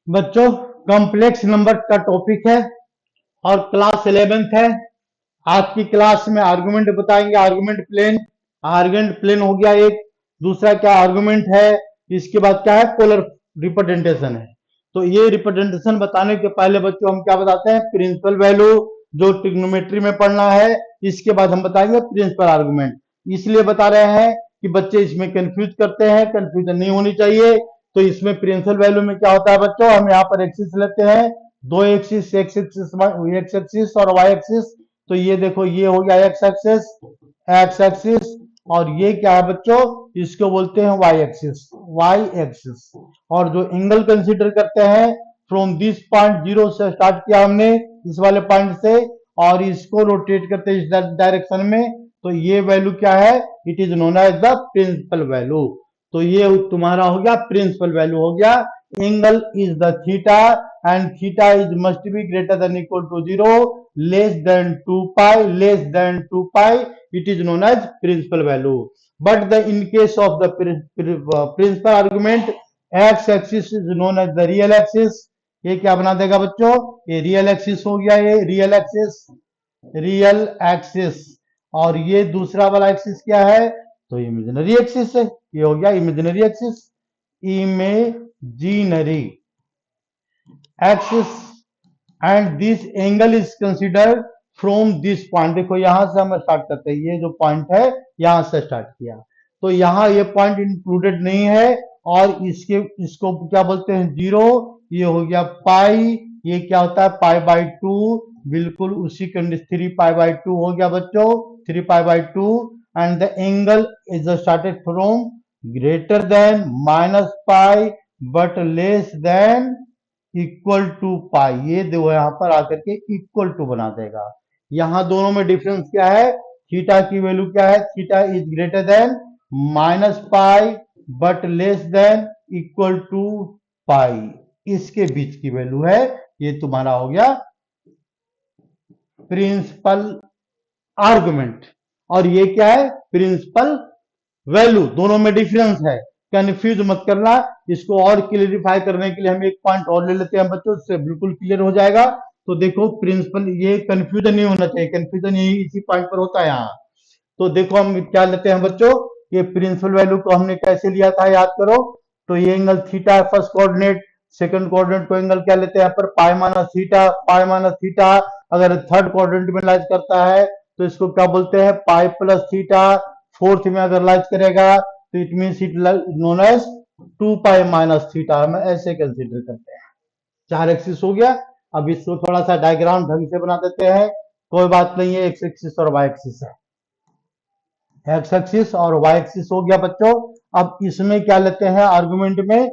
बच्चों complex number का topic है और क्लास 11th है। आज की क्लास में आर्गुमेंट बताएंगे। आर्गुमेंट प्लेन हो गया एक। दूसरा क्या आर्गुमेंट है, इसके बाद क्या है, पोलर रिप्रेजेंटेशन है। तो ये रिप्रेजेंटेशन बताने के पहले बच्चों हम क्या बताते हैं, प्रिंसिपल वैल्यू जो ट्रिग्नोमेट्री में पढ़ना है। इसके बाद हम बताएंगे प्रिंसिपल आर्गुमेंट। इसलिए बता रहे हैं कि बच्चे इसमें कंफ्यूज करते हैं, कंफ्यूजन नहीं होनी चाहिए। तो इसमें प्रिंसिपल वैल्यू में क्या होता है बच्चों, हम यहाँ पर एक्सिस लेते हैं, दो एक्सिस, एक्स एक्सिस और वाई एक्सिस। तो ये देखो, ये हो गया एक्स एक्सिस और ये क्या है बच्चों, इसको बोलते हैं वाई एक्सिस। और जो एंगल कंसीडर करते हैं, फ्रॉम दिस पॉइंट जीरो से स्टार्ट किया हमने, इस वाले पॉइंट से, और इसको रोटेट करते हैं इस डायरेक्शन में। तो ये वैल्यू क्या है, it is known as the principal value. तो ये तुम्हारा हो गया प्रिंसिपल वैल्यू हो गया। Angle is the theta and theta is must be greater than equal to 0, less than 2 pi, it is known as principal value. But in case of the principal argument, x axis is known as the real axis. ये क्या बना देगा बच्चों, ये real axis हो गया, ये real axis. और ये दूसरा वाला एक्सिस क्या है, तो इमेजिनरी एक्सिस है। ये हो गया imaginary axis, imaginary axis. And this angle is considered from this point. देखो यहां से हम स्टार्ट करते हैं, ये जो पॉइंट है यहां से स्टार्ट किया, तो यहां ये पॉइंट इंक्लूडेड नहीं है। और इसको क्या बोलते हैं, 0। ये हो गया पाई, ये क्या होता है, पाई/2। बिल्कुल उसी कंडीशन, 3 पाई/2 हो गया बच्चों, 3 पाई/2। And the angle is started from greater than -पाई but less than equal to pi. ये दो यहाँ पर आकर के इक्वल टू बना देगा। यहां दोनों में डिफरेंस क्या है, थीटा की वैल्यू क्या है, थीटा इज ग्रेटर देन -पाई but less than equal to pi. इसके बीच की वैल्यू है, ये तुम्हारा हो गया प्रिंसिपल आर्गुमेंट। और ये क्या है, प्रिंसिपल वैल्यू। दोनों में डिफरेंस है, कंफ्यूज मत करना। इसको और क्लियरिफाई करने के लिए हम एक पॉइंट और ले लेते हैं बच्चों, इससे बिल्कुल क्लियर हो जाएगा। तो देखो प्रिंसिपल, ये कंफ्यूजन नहीं होना चाहिए, कंफ्यूजन यही इसी पॉइंट पर होता है यहाँ। तो देखो हम क्या लेते हैं बच्चों, ये प्रिंसिपल वैल्यू को हमने कैसे लिया था याद करो। तो ये एंगल थीटा है फर्स्ट कोऑर्डिनेट, सेकंड कोऑर्डिनेट को एंगल क्या लेते हैं, पर पाई माइनस थीटा। अगर थर्ड कोऑर्डिनेट में लाइज करता है तो इसको क्या बोलते हैं, पाई+थीटा। फोर्थ में अगर लाइज करेगा तो it mean it known as 2 pi theta. हम ऐसे कंसिडर करते हैं। 4 एक्सिस हो गया। अब इसको थोड़ा सा डायग्राम ढंग से बना देते हैं, कोई बात नहीं है। एक्स एक्सिस और वाई एक्सिस है, एक्स एक्सिस और वाई एक्सिस हो गया बच्चों। अब इसमें क्या लेते हैं आर्गुमेंट में,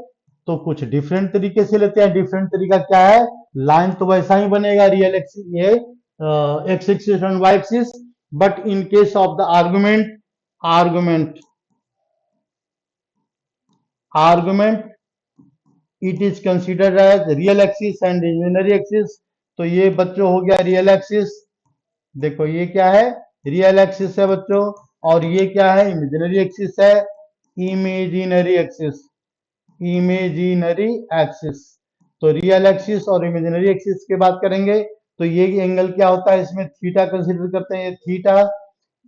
तो कुछ डिफरेंट तरीके से लेते हैं। डिफरेंट तरीका क्या है, लाइन तो वैसा ही बनेगा, रियल एक्सिस, ये x axis and y axis. But in case of the argument it is considered as real axis and imaginary axis. तो ये बच्चों हो गया रियल एक्सिस। देखो ये क्या है, रियल एक्सिस है बच्चों, और ये क्या है, इमेजिनरी एक्सिस है। Imaginary axis, imaginary axis. तो रियल एक्सिस और इमेजिनरी एक्सिस की बात करेंगे तो ये एंगल क्या होता है, इसमें थीटा कंसिडर करते हैं, ये थीटा।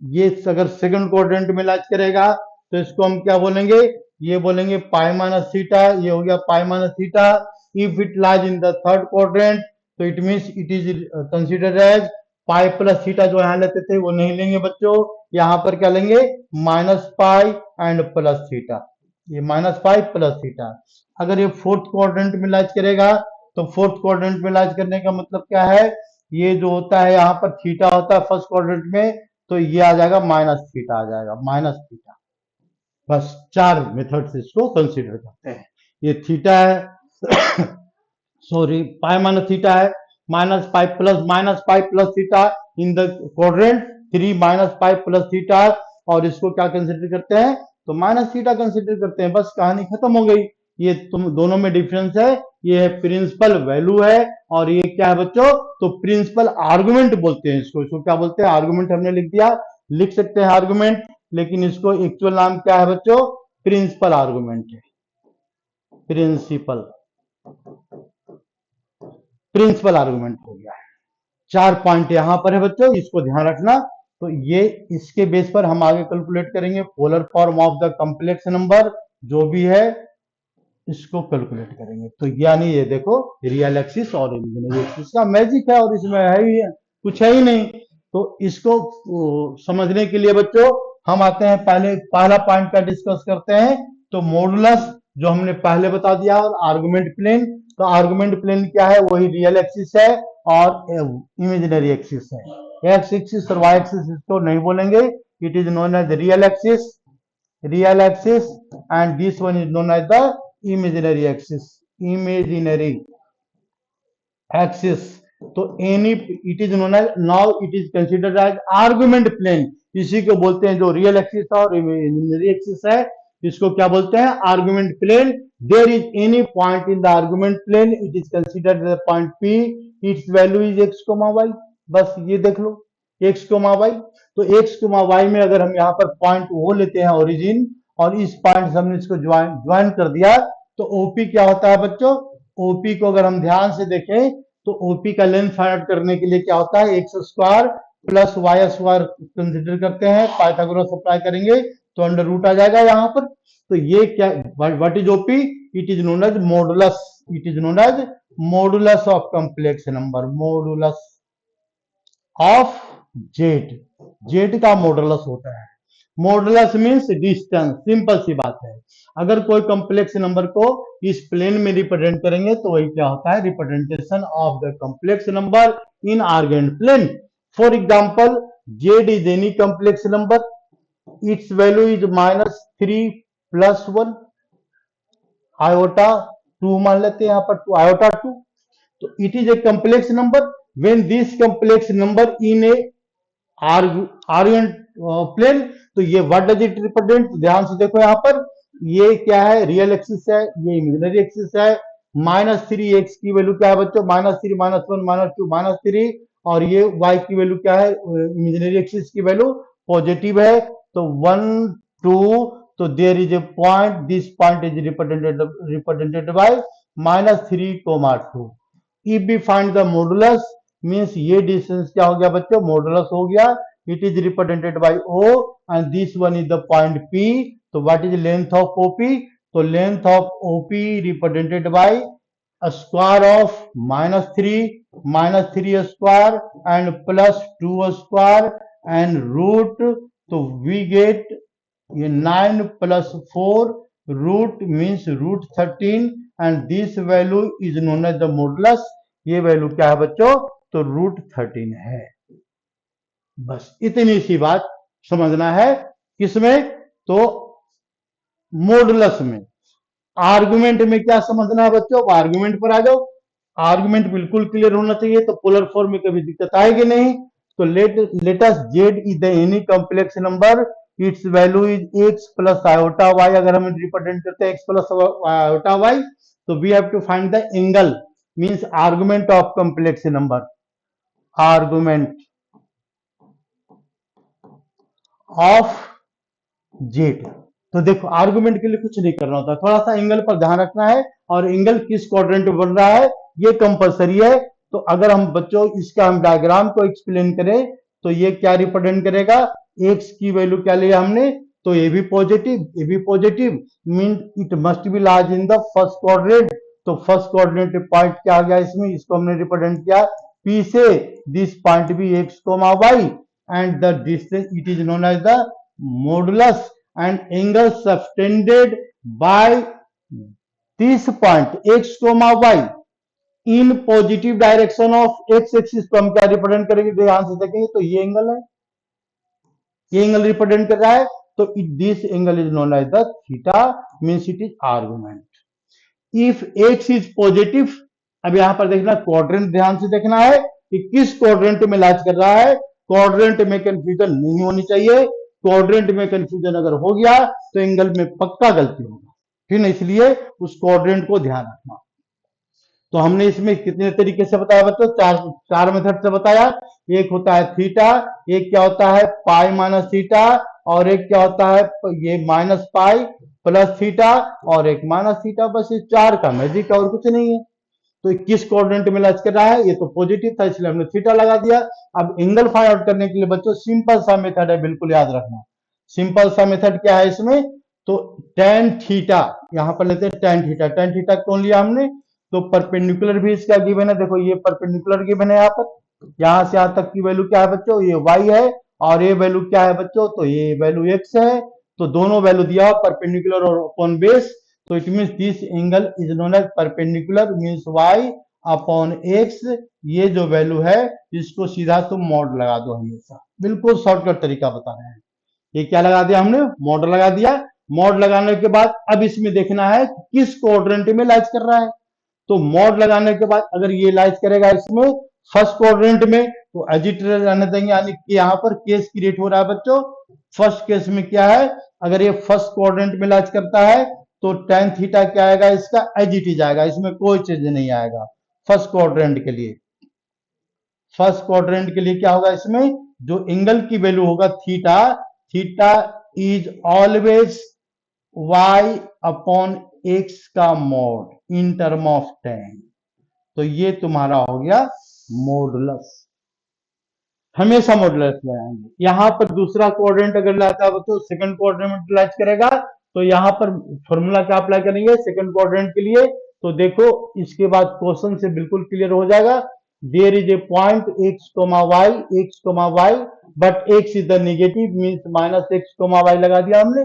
ये अगर सेकंड क्वाड्रेंट में लाइज करेगा तो इसको हम क्या बोलेंगे, ये बोलेंगे पाई-थीटा। ये हो गया पाई-थीटा। If it lies in the third quadrant तो it means it is considered as पाई+थीटा। जो यहां लेते थे वो नहीं लेंगे बच्चों, यहां पर क्या लेंगे, -पाई एंड +थीटा। ये -पाई+थीटा। अगर ये फोर्थ क्वाड्रेंट में लाइज करेगा तो फोर्थ क्वाड्रेंट में लाइज करने का मतलब क्या है, ये जो होता है यहाँ पर थीटा होता है फर्स्ट क्वाड्रेंट में, तो ये आ जाएगा -थीटा, आ जाएगा -थीटा। बस 4 मेथड से इसको कंसीडर करते हैं। ये थीटा है सॉरी पाई-थीटा है, -पाई+थीटा इन द क्वाड्रेंट 3 -पाई+थीटा। और इसको क्या कंसीडर करते हैं, तो -थीटा कंसीडर करते हैं। बस कहानी खत्म हो गई। ये तुम दोनों में डिफरेंस है, ये है प्रिंसिपल वैल्यू है, और ये क्या है बच्चों, तो प्रिंसिपल आर्गुमेंट बोलते हैं इसको। इसको क्या बोलते हैं, आर्गुमेंट हमने लिख दिया, लिख सकते हैं आर्गुमेंट, लेकिन इसको एक्चुअल नाम क्या है बच्चों, प्रिंसिपल आर्गुमेंट है, प्रिंसिपल प्रिंसिपल आर्गुमेंट हो गया है। 4 पॉइंट यहां पर है बच्चों, इसको ध्यान रखना। तो ये इसके बेस पर हम आगे कैलकुलेट करेंगे polar form of the complex number, जो भी है इसको कैलकुलेट करेंगे। तो यानी ये देखो रियल एक्सिस और इमेजिनरी एक्सिस का मैजिक है, और इसमें है ही कुछ है ही नहीं। तो इसको समझने के लिए बच्चों हम आते हैं, पहला पॉइंट का डिस्कस करते हैं। तो मॉडुलस जो हमने पहले बता दिया, और आर्गुमेंट प्लेन, तो आर्गुमेंट प्लेन क्या है, वही रियल एक्सिस है और इमेजिनरी एक्सिस है। एक्स एक्सिस और वाई एक्सिस इसको नहीं बोलेंगे, it is known as real axis and this one is known as the imaginary axis. तो any it is known as, now it is considered as argument plane. इसी को बोलते हैं, जो रियल एक्सिस और इमेजिनरी एक्सिस है, इसको क्या बोलते हैं, argument plane. There is any point in the argument plane, it is considered the point P, its value is x comma y. बस ये देख लो, एक्स कोमा वाई। तो एक्स कोमा वाई में अगर हम यहाँ पर पॉइंट वो लेते हैं ओरिजिन, और इस पॉइंट से हमने इसको ज्वाइन कर दिया, तो ओपी क्या होता है बच्चों, ओपी को अगर हम ध्यान से देखें, तो ओपी का लेंथ फाइंड आउट करने के लिए क्या होता है, x square plus Y square consider करते हैं, पाइथागोरस अप्लाई करेंगे तो अंडर रूट आ जाएगा यहाँ पर। तो ये क्या, what is OP, it is known as modulus, it is known as modulus of complex number, modulus of z, z का मॉडुलस होता है। मॉडुलस मीन्स डिस्टेंस, सिंपल सी बात है। अगर कोई कॉम्प्लेक्स नंबर को इस प्लेन में रिप्रेजेंट करेंगे तो वही क्या होता है, representation of the complex number in argument plane. For example, Z is any complex number, its value is -3 + 1 iota 2 मान लेते हैं यहाँ पर, आयोटा 2। तो it is a complex number when this complex number in a argument plane. तो ये what does it represent, ध्यान से देखो यहाँ पर, ये क्या है, रियल एक्सिस है, ये इमेजिनरी एक्सिस है। -3x की वैल्यू क्या है बच्चों, -3 -1 -2 -3, और ये y की वैल्यू क्या है, इमेजिनरी एक्सिस की वैल्यू पॉजिटिव है। तो 1 2, तो there is a point, this point is represented by -3, 2। If we find the modulus, means ये डिस्टेंस क्या हो गया बच्चों, मॉडुलस हो गया। It is represented by O and this one is the point P. So what is the length of OP? So length of OP represented by a square of -3 square and +2 square and root. So we get 9 + 4, root means √13, and this value is known as the modulus. ये value क्या है बच्चों, तो √13 है। बस इतनी सी बात समझना है, किसमें, तो मॉडुलस में। आर्गुमेंट में क्या समझना है बच्चों, आर्गुमेंट पर आ जाओ। आर्गुमेंट बिल्कुल क्लियर होना चाहिए, तो पोलर फॉर्म में कभी दिक्कत आएगी नहीं। तो let us Z is the any complex number, its value is X plus iota Y. अगर हम रिप्रेजेंट करते हैं एक्स प्लस आयोटा वाई, तो we have to find the angle, means argument of complex number, argument of Z. तो देखो argument के लिए कुछ नहीं करना होता, थोड़ा सा एंगल पर ध्यान रखना है, और एंगल किस क्वाड्रेंट में बन रहा है ये कंपलसरी है। तो अगर हम बच्चों इसका हम डायग्राम को एक्सप्लेन करें, तो ये क्या रिप्रेजेंट करेगा, एक्स की वैल्यू क्या लिया हमने, तो ये भी positive mean it must be large in the first quadrant. तो फर्स्ट क्वाड्रेंट पॉइंट क्या आ गया इसमें, इसको हमने रिप्रेजेंट किया पी से, दिस पॉइंट भी X comma Y, and the distance it is known as the modulus, and angle subtended by this point x comma y in positive direction of x axis। तो हम क्या represent करेंगे, ध्यान से देखेंगे, तो ये एंगल है, ये एंगल रिप्रेजेंट कर रहा है। तो this angle is known as the theta, means it is argument. If x is positive, अब यहां पर देखना क्वाड्रेंट, ध्यान से देखना है कि किस क्वाड्रेंट में लाइज कर रहा है। क्वाड्रेंट में कंफ्यूजन नहीं होनी चाहिए, क्वाड्रेंट में कंफ्यूजन अगर हो गया तो एंगल में पक्का गलती होगा, ठीक है, इसलिए उस क्वाड्रेंट को ध्यान रखना। तो हमने इसमें कितने तरीके से बताया बच्चों, चार मेथड से बताया। एक होता है थीटा, एक क्या होता है पाई माइनस थीटा, और एक क्या होता है ये माइनस पाई प्लस थीटा, और एक माइनस थीटा। बस ये चार का मैजिक, और कुछ नहीं है। तो किस क्वाड्रेंट में लाइज कर रहा है, ये तो पॉजिटिव था इसलिए हमने थीटा लगा दिया। अब एंगल फाइंड आउट करने के लिए बच्चों सिंपल सा मेथड है, बिल्कुल याद रखना। सिंपल सा मेथड क्या है इसमें, तो टेन थीटा, यहां पर लेते हैं टेन थीटा। टेन थीटा कौन लिया हमने, तो परपेंडिकुलर भी इसका गिवन है, देखो ये परपेंडिकुलर गिवन है यहाँ पर, यहां से यहां तक की वैल्यू क्या है बच्चों, ये y है, और ये वैल्यू क्या है बच्चों, तो ये वैल्यू x है। तो दोनों वैल्यू दिया परपेंडिकुलर और अपॉन बेस, तो it means this angle is known as perpendicular means y upon x। ये जो वैल्यू है इसको सीधा तुम मॉड लगा दो हमेशा, बिल्कुल शॉर्टकट तरीका बता रहे हैं। ये क्या लगा दिया हमने, मॉड लगा दिया। मॉड लगाने के बाद अब इसमें देखना है किस क्वाड्रेंट में लाइज कर रहा है। तो मॉड लगाने के बाद अगर ये लाइज करेगा इसमें फर्स्ट क्वाड्रेंट में, तो एजिटेटर रहने देंगे, यानी कि यहाँ पर केस क्रिएट हो रहा है बच्चों। फर्स्ट केस में क्या है, अगर ये फर्स्ट क्वाड्रेंट में लाइज करता है तो टेन थीटा क्या आएगा इसका, एजिटी जाएगा, इसमें कोई चेंज नहीं आएगा फर्स्ट क्वाड्रेंट के लिए। फर्स्ट क्वाड्रेंट के लिए क्या होगा इसमें, जो एंगल की वैल्यू होगा theta, theta is always y upon x का mod in term of ten. तो ये तुम्हारा हो गया मॉडुलस, हमेशा मॉडुलस लगाएंगे। यहां पर दूसरा क्वाड्रेंट अगर लाता है तो सेकंड क्वाड्रेंट में यूटिलाइज करेगा, तो यहां पर फॉर्मूला क्या अप्लाई करेंगे सेकंड क्वाड्रेंट के लिए। तो देखो इसके बाद क्वेश्चन से बिल्कुल क्लियर हो जाएगा। There is a point x, y, but x is the negative means minus x, y लगा दिया हमने।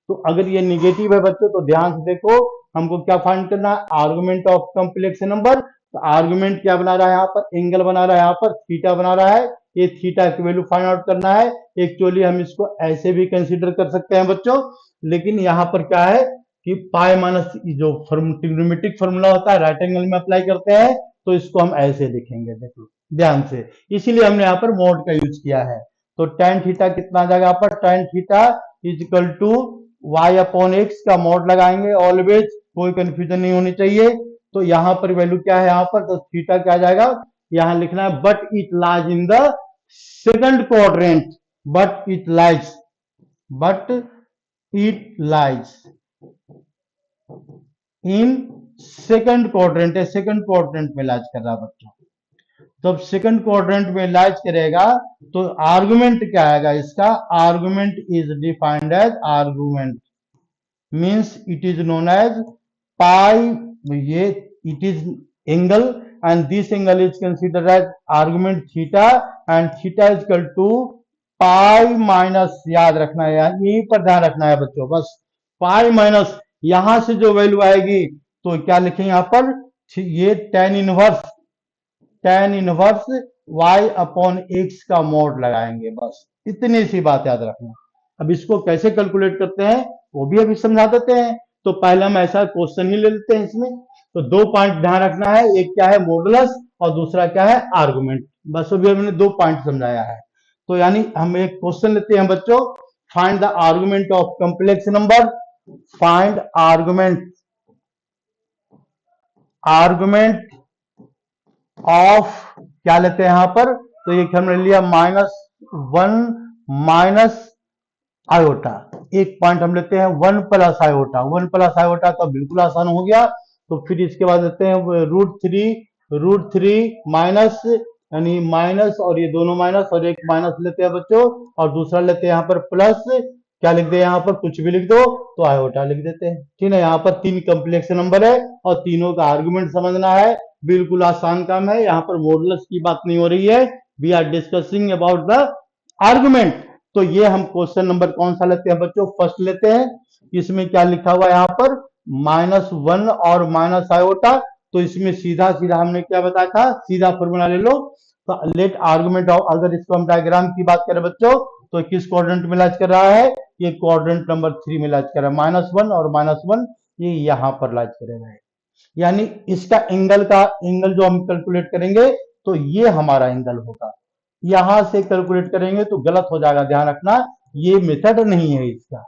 तो अगर ये नेगेटिव है बच्चों तो ध्यान से देखो, हमको क्या फाइंड करना है, आर्गुमेंट ऑफ कॉम्प्लेक्स नंबर। तो आर्गुमेंट क्या बना रहा है यहाँ पर, एंगल बना रहा है, यहाँ पर थीटा बना रहा है, ये थीटा की वैल्यू फाइंड आउट करना है। एक्चुअली हम इसको ऐसे भी कंसीडर कर सकते हैं बच्चों, लेकिन यहाँ पर क्या है कि पाई माइनस जो ट्रिग्नोमेट्रिक फॉर्मूला होता है राइट एंगल में अप्लाई करते हैं, तो इसको हम ऐसे लिखेंगे, देखो ध्यान से, इसीलिए हमने यहाँ पर मोड का यूज किया है। तो टेन थीटा कितना आ जाएगा यहाँ पर, tan theta is equal to y upon X का मॉड लगाएंगे ऑलवेज, कोई कंफ्यूजन नहीं होनी चाहिए। तो यहां पर वैल्यू क्या है यहाँ पर, तो थीटा क्या आ जाएगा, यहां लिखना है but it lies in the second quadrant, but it lies, but it lies in second quadrant है, सेकंड क्वाड्रेंट में लाइज कर रहा है बच्चों। तो अब सेकंड क्वाड्रेंट में लाइज करेगा तो आर्गुमेंट क्या आएगा इसका, argument is defined as, argument means it is known as pi, ये it is angle and this angle is considered as argument theta, and theta is equal to pi minus, याद रखना है यहीं पर ध्यान रखना है बच्चों, बस पाई माइनस, यहां से जो वैल्यू आएगी तो क्या लिखेंगे यहाँ पर, ये tan inverse, tan inverse y upon X का मॉड लगाएंगे, बस इतनी सी बात याद रखना। अब इसको कैसे कैलकुलेट करते हैं वो भी अभी समझा देते हैं। तो पहले हम ऐसा क्वेश्चन ही ले लेते हैं इसमें। तो दो पॉइंट ध्यान रखना है, एक क्या है मॉडुलस और दूसरा क्या है आर्गुमेंट, बस अभी हमने दो पॉइंट समझाया है। तो यानी हम एक क्वेश्चन लेते हैं बच्चों, find the argument of complex number, find argument, argument of, क्या लेते हैं यहां पर, तो ये हमने लिया -1 माइनस आयोटा, एक पॉइंट हम लेते हैं 1 प्लस आयोटा, 1 प्लस आयोटा तो बिल्कुल आसान हो गया। तो फिर इसके बाद लेते हैं रूट थ्री माइनस, यानी माइनस और ये दोनों माइनस और एक माइनस लेते हैं बच्चों, और दूसरा लेते हैं यहाँ पर प्लस, क्या लिख दे यहाँ पर, कुछ भी लिख दो तो आयोटा लिख देते हैं, ठीक है। यहाँ पर तीन कॉम्प्लेक्स नंबर है और तीनों का आर्गुमेंट समझना है, बिल्कुल आसान काम है, यहाँ पर मॉडुलस की बात नहीं हो रही है, we are discussing about the argument. तो ये हम क्वेश्चन नंबर कौन सा लेते हैं बच्चों, फर्स्ट लेते हैं। इसमें क्या लिखा हुआ है यहाँ पर, -1 और माइनस आयोटा, तो इसमें सीधा सीधा हमने क्या बताया था, सीधा फॉर्मूला ले लो। तो लेट आर्गुमेंट ऑफ, अगर इसको हम डायग्राम की बात करें बच्चों, तो किस क्वाड्रेंट में लाइज कर रहा है, ये क्वाड्रेंट नंबर 3 में लाइज कर रहा है, -1 और -1 ये यहां पर लाइज करेगा, यानी इसका एंगल का एंगल जो हम कैलकुलेट करेंगे तो ये हमारा एंगल होगा। यहां से कैलकुलेट करेंगे तो गलत हो जाएगा, ध्यान रखना, ये मेथड नहीं है इसका।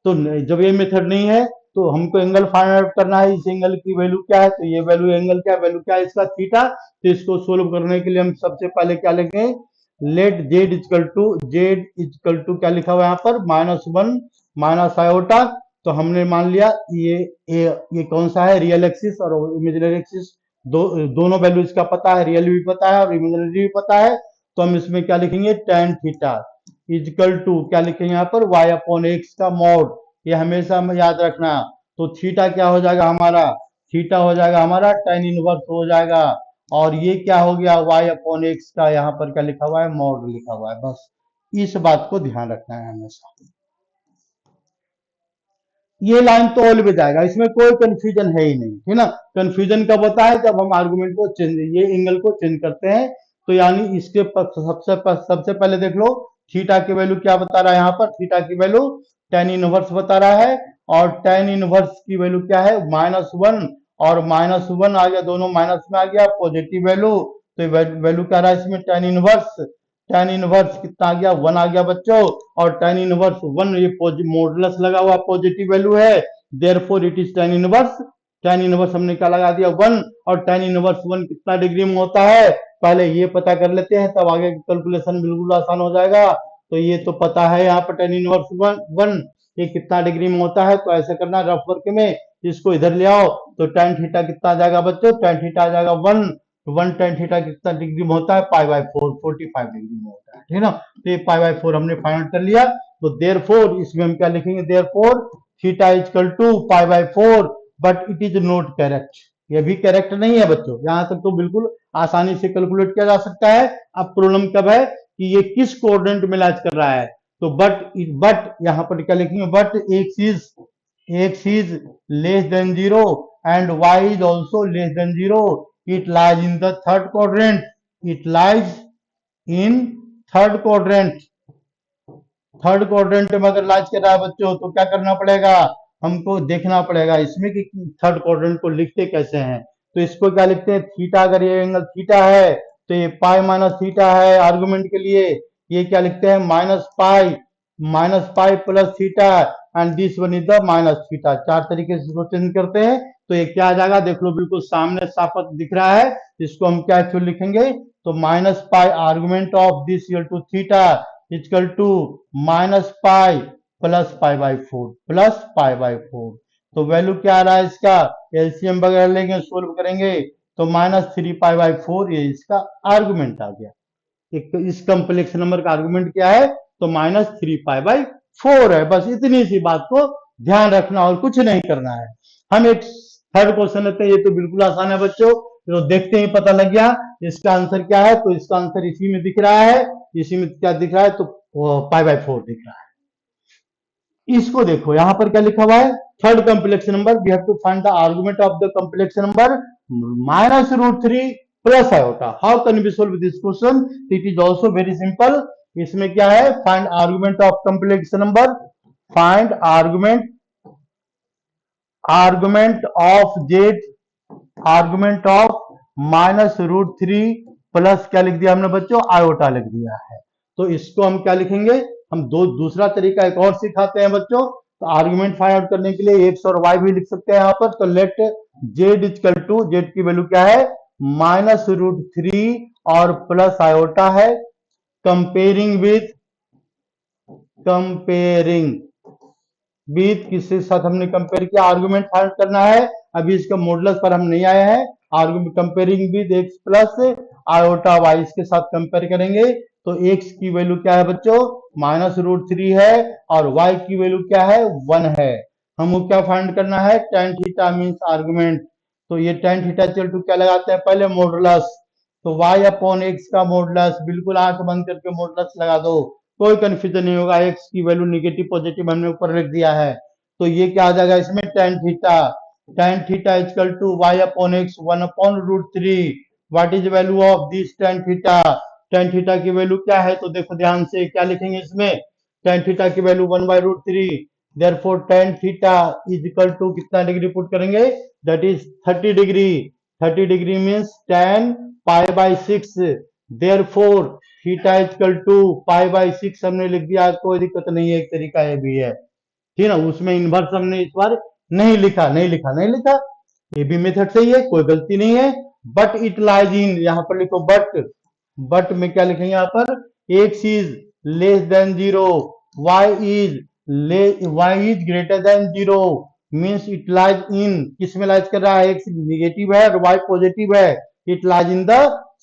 तो जब ये मेथड नहीं है तो हमको एंगल फाइंड आउट करना है, इस एंगल की वैल्यू क्या है, तो ये वैल्यू एंगल क्या वैल्यू क्या है इसका, थीटा। तो इसको सोल्व करने के लिए हम सबसे पहले क्या लिखेंगे, लेट जेड इजकल टू क्या लिखा हुआ है यहाँ पर, -1 माइनस आयोटा। तो हमने मान लिया ये कौन सा है, रियल एक्सिस और इमेजिनरी एक्सिस दोनों वैल्यू इसका पता है, रियल भी पता है और इमेजिनरी भी पता है। तो हम इसमें क्या लिखेंगे, tan थीटा इजकल टू क्या लिखेंगे यहाँ पर y अपॉन एक्स का मॉड। ये हमेशा हमें याद रखना। तो थीटा क्या हो जाएगा हमारा, थीटा हो जाएगा हमारा tan इनवर्स हो जाएगा। और ये क्या हो गया, y अपॉन एक्स का यहाँ पर क्या लिखा हुआ है, मॉड लिखा हुआ है। बस इस बात को ध्यान रखना है हमेशा। ये लाइन तो ऑलवेज आएगा, इसमें कोई कंफ्यूजन है ही नहीं, है ना। कंफ्यूजन कब होता है, जब हम आर्गुमेंट को चेंज, ये एंगल को चेंज करते हैं। तो यानी इसके सबसे पहले देख लो थीटा की वैल्यू क्या बता रहा है, यहाँ पर थीटा की वैल्यू tan इनवर्स बता रहा है। और tan इनवर्स की वैल्यू क्या है, -1 और -1 आ गया, दोनों माइनस में आ गया, पॉजिटिव वैल्यू। तो वैल्यू क्या रहा है इसमें, tan इनवर्स कितना आ गया, 1 आ गया बच्चों। और tan इनवर्स 1 ये मॉडुलस लगा हुआ पॉजिटिव वैल्यू है, therefore it is tan inverse. tan inverse हमने क्या लगा दिया, 1। और tan इनवर्स 1 कितना डिग्री में होता है, पहले ये पता कर लेते हैं, तब आगे कैलकुलेशन बिल्कुल आसान हो जाएगा। तो ये तो पता है यहाँ पर tan इनवर्स 1 ये कितना डिग्री में होता है। तो ऐसा करना रफ वर्क में, इसको इधर ले आओ। तो tan थीटा कितना आ जाएगा बच्चों, tan थीटा आ जाएगा 1 tan थीटा कितना डिग्री में होता है, π/4 45 डिग्री में होता है, ठीक ना। तो ये π/4 हमने फाइंड आउट कर लिया। तो देयरफॉर इसमें हम क्या लिखेंगे, therefore theta equal to π/4, but it is not correct. ये भी करेक्ट नहीं है बच्चों, यहां तक तो बिल्कुल आसानी से कैलकुलेट किया जा सकता है। अब प्रॉब्लम कब है कि ये किस कोऑर्डिनेट में मैच कर रहा है। तो बट यहाँ पर क्या लिखेंगे, but x is less than 0 and y is also less than 0, it lies in the third quadrant, it lies in third quadrant। Third quadrant में अगर लाइज कर रहा है बच्चों, तो क्या करना पड़ेगा, हमको देखना पड़ेगा इसमें कि थर्ड क्वाड्रेंट को लिखते कैसे हैं। तो इसको क्या लिखते हैं, थीटा, अगर ये एंगल थीटा है तो ये पाई माइनस थीटा है आर्गुमेंट के लिए। ये क्या लिखते हैं, minus pi plus theta, and this one is the minus theta. चार तरीके से इसको चेंज करते हैं। तो ये क्या आ जाएगा, देख लो बिल्कुल सामने साफ दिख रहा है। इसको हम क्या एक्चुअली लिखेंगे, तो minus pi argument of this equal to theta equal to minus pi plus पाई/4 तो वैल्यू क्या आ रहा है इसका, एलसीएम वगैरह लेंगे, सोल्व करेंगे, तो -3 पाई/4 ये इसका आर्गुमेंट आ गया। एक इस कॉम्प्लेक्स नंबर का आर्गुमेंट क्या है, तो -3 पाई/4 है। बस इतनी सी बात को ध्यान रखना और कुछ नहीं करना है। हम एक थर्ड क्वेश्चन लेते हैं, ये तो बिल्कुल आसान है बच्चों, तो देखते ही पता लग गया इसका आंसर क्या है। तो इसका आंसर इसी में दिख रहा है, इसी में क्या दिख रहा है, तो π/4 दिख रहा है। इसको देखो यहाँ पर क्या लिखा हुआ है, third complex number, we have to find the argument of the complex number -√3 plus iota. How can we solve this question, it is also very simple. इसमें क्या है, find argument of complex number, find argument of Z, argument of -√3 plus क्या लिख दिया हमने बच्चों, iota लिख दिया है। तो इसको हम क्या लिखेंगे, हम दूसरा तरीका एक और सिखाते हैं बच्चों। तो आर्गुमेंट फाइंड आउट करने के लिए एक्स और वाई भी लिख सकते हैं यहाँ पर। तो let Z equal to, Z की वैल्यू क्या है, -√3 और प्लस आयोटा है, कंपेयरिंग विथ किसके साथ हमने कंपेयर किया, आर्गुमेंट फाइंड करना है। अभी इसका मॉडुलस पर हम नहीं आए हैं। Argument comparing with X plus iota Y, इसके साथ कंपेयर करेंगे। तो एक्स की वैल्यू क्या है बच्चों, -√3 है, और वाई की वैल्यू क्या है, 1 है। हमको क्या फाइंड करना है, tan थीटा मींस आर्गुमेंट। तो ये tan थीटा इक्वल टू क्या लगाते हैं, पहले मॉडुलस। तो y अपॉन एक्स का मॉडुलस, बिल्कुल आंख बंद करके मॉडुलस लगा दो, कोई कंफ्यूजन नहीं होगा। एक्स की वैल्यू निगेटिव पॉजिटिव हमने ऊपर लिख दिया है। तो ये क्या आ जाएगा इसमें, tan theta equal to y upon X 1/√3। What is value of this tan theta की वैल्यू क्या है, तो देखो ध्यान से क्या लिखेंगे इसमें, tan थीटा की value 1/√3, therefore tan theta is equal to कितना डिग्री पुट करेंगे, that is 30 degree. 30 degree means tan π/6, therefore theta equal to π/6 हमने लिख दिया, कोई दिक्कत नहीं है, एक तरीका ये भी है, ठीक है ना। उसमें इनवर्स हमने इस बार नहीं लिखा, ये भी मेथड सही है, कोई गलती नहीं है। बट इट लाइज इन, यहां पर लिखो बट में क्या लिखेंगे यहाँ पर, X is less than 0, Y is greater than 0, means it lies in, किस में लाइज कर रहा है, एक्स निगेटिव है और वाई पॉजिटिव है, it lies in the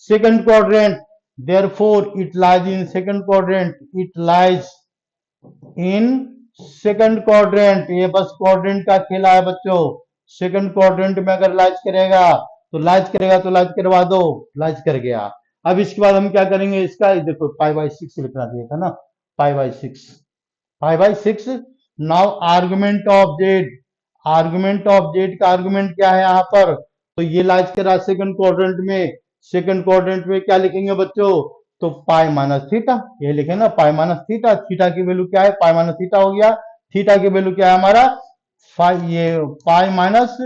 second quadrant, therefore it lies in second quadrant, it lies in second quadrant. ये बस क्वाड्रेंट का खेला है बच्चों, सेकंड क्वाड्रेंट में अगर लाइज करेगा तो लाइज करेगा, तो लाइज करवा दो, लाइज कर गया। अब इसके बाद हम क्या करेंगे, इसका देखो पाई बाई 6 लिखना चाहिए था ना, पाई by 6, pi by 6। Now argument of Z, argument of Z का आर्गुमेंट क्या है यहाँ पर, तो ये लाइज करा सेकंड क्वाड्रेंट में, सेकंड क्वाड्रेंट में क्या लिखेंगे बच्चों, तो पाई माइनस थीटा, ये लिखे ना पाई माइनस थीटा, थीटा की वैल्यू क्या है, पाई माइनस थीटा हो गया, थीटा की वैल्यू क्या है हमारा ये पाई माइनस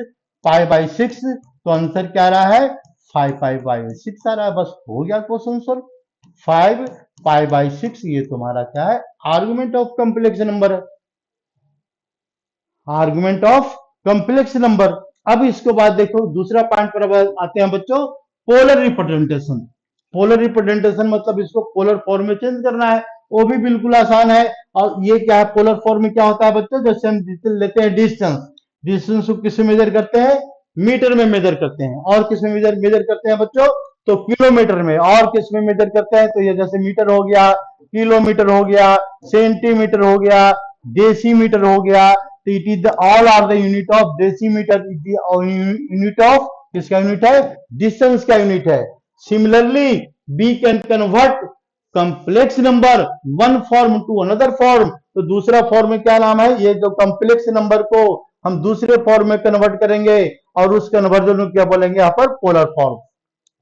पाई बाई 6, तो आंसर क्या आ रहा है 5 पाई बाई 6 आ रहा है, बस हो गया क्वेश्चन सॉल्व। 5 पाई बाई 6 ये तुम्हारा क्या है, आर्गुमेंट ऑफ कॉम्प्लेक्स नंबर है, आर्गुमेंट ऑफ कॉम्प्लेक्स नंबर। अब इसके बाद देखो दूसरा पॉइंट पर अब आते हैं बच्चों, पोलर रिप्रेजेंटेशन। पोलर रिप्रेजेंटेशन मतलब इसको पोलर फॉर्म में चेंज करना है, वो भी बिल्कुल आसान है। और ये क्या है, पोलर फॉर्म में क्या होता है बच्चों, जैसे हम लेते हैं डिस्टेंस, डिस्टेंस को किस में मेजर करते हैं, मीटर में मेजर करते हैं, और किस में मेजर मेजर करते हैं बच्चों, तो किलोमीटर में, और किस में मेजर करते हैं, तो ये जैसे मीटर हो गया, किलोमीटर हो गया, सेंटीमीटर हो गया, डेसीमीटर हो गया, तो it is the all are the unit of decimeter, unit of किसका यूनिट है, डिस्टेंस का यूनिट है। Similarly we can convert complex number one form to another form, तो दूसरा फॉर्म में क्या नाम है, ये जो कॉम्प्लेक्स नंबर को हम दूसरे फॉर्म में कन्वर्ट करेंगे, और उस कन्वर्जन को क्या बोलेंगे यहाँ पर, पोलर फॉर्म,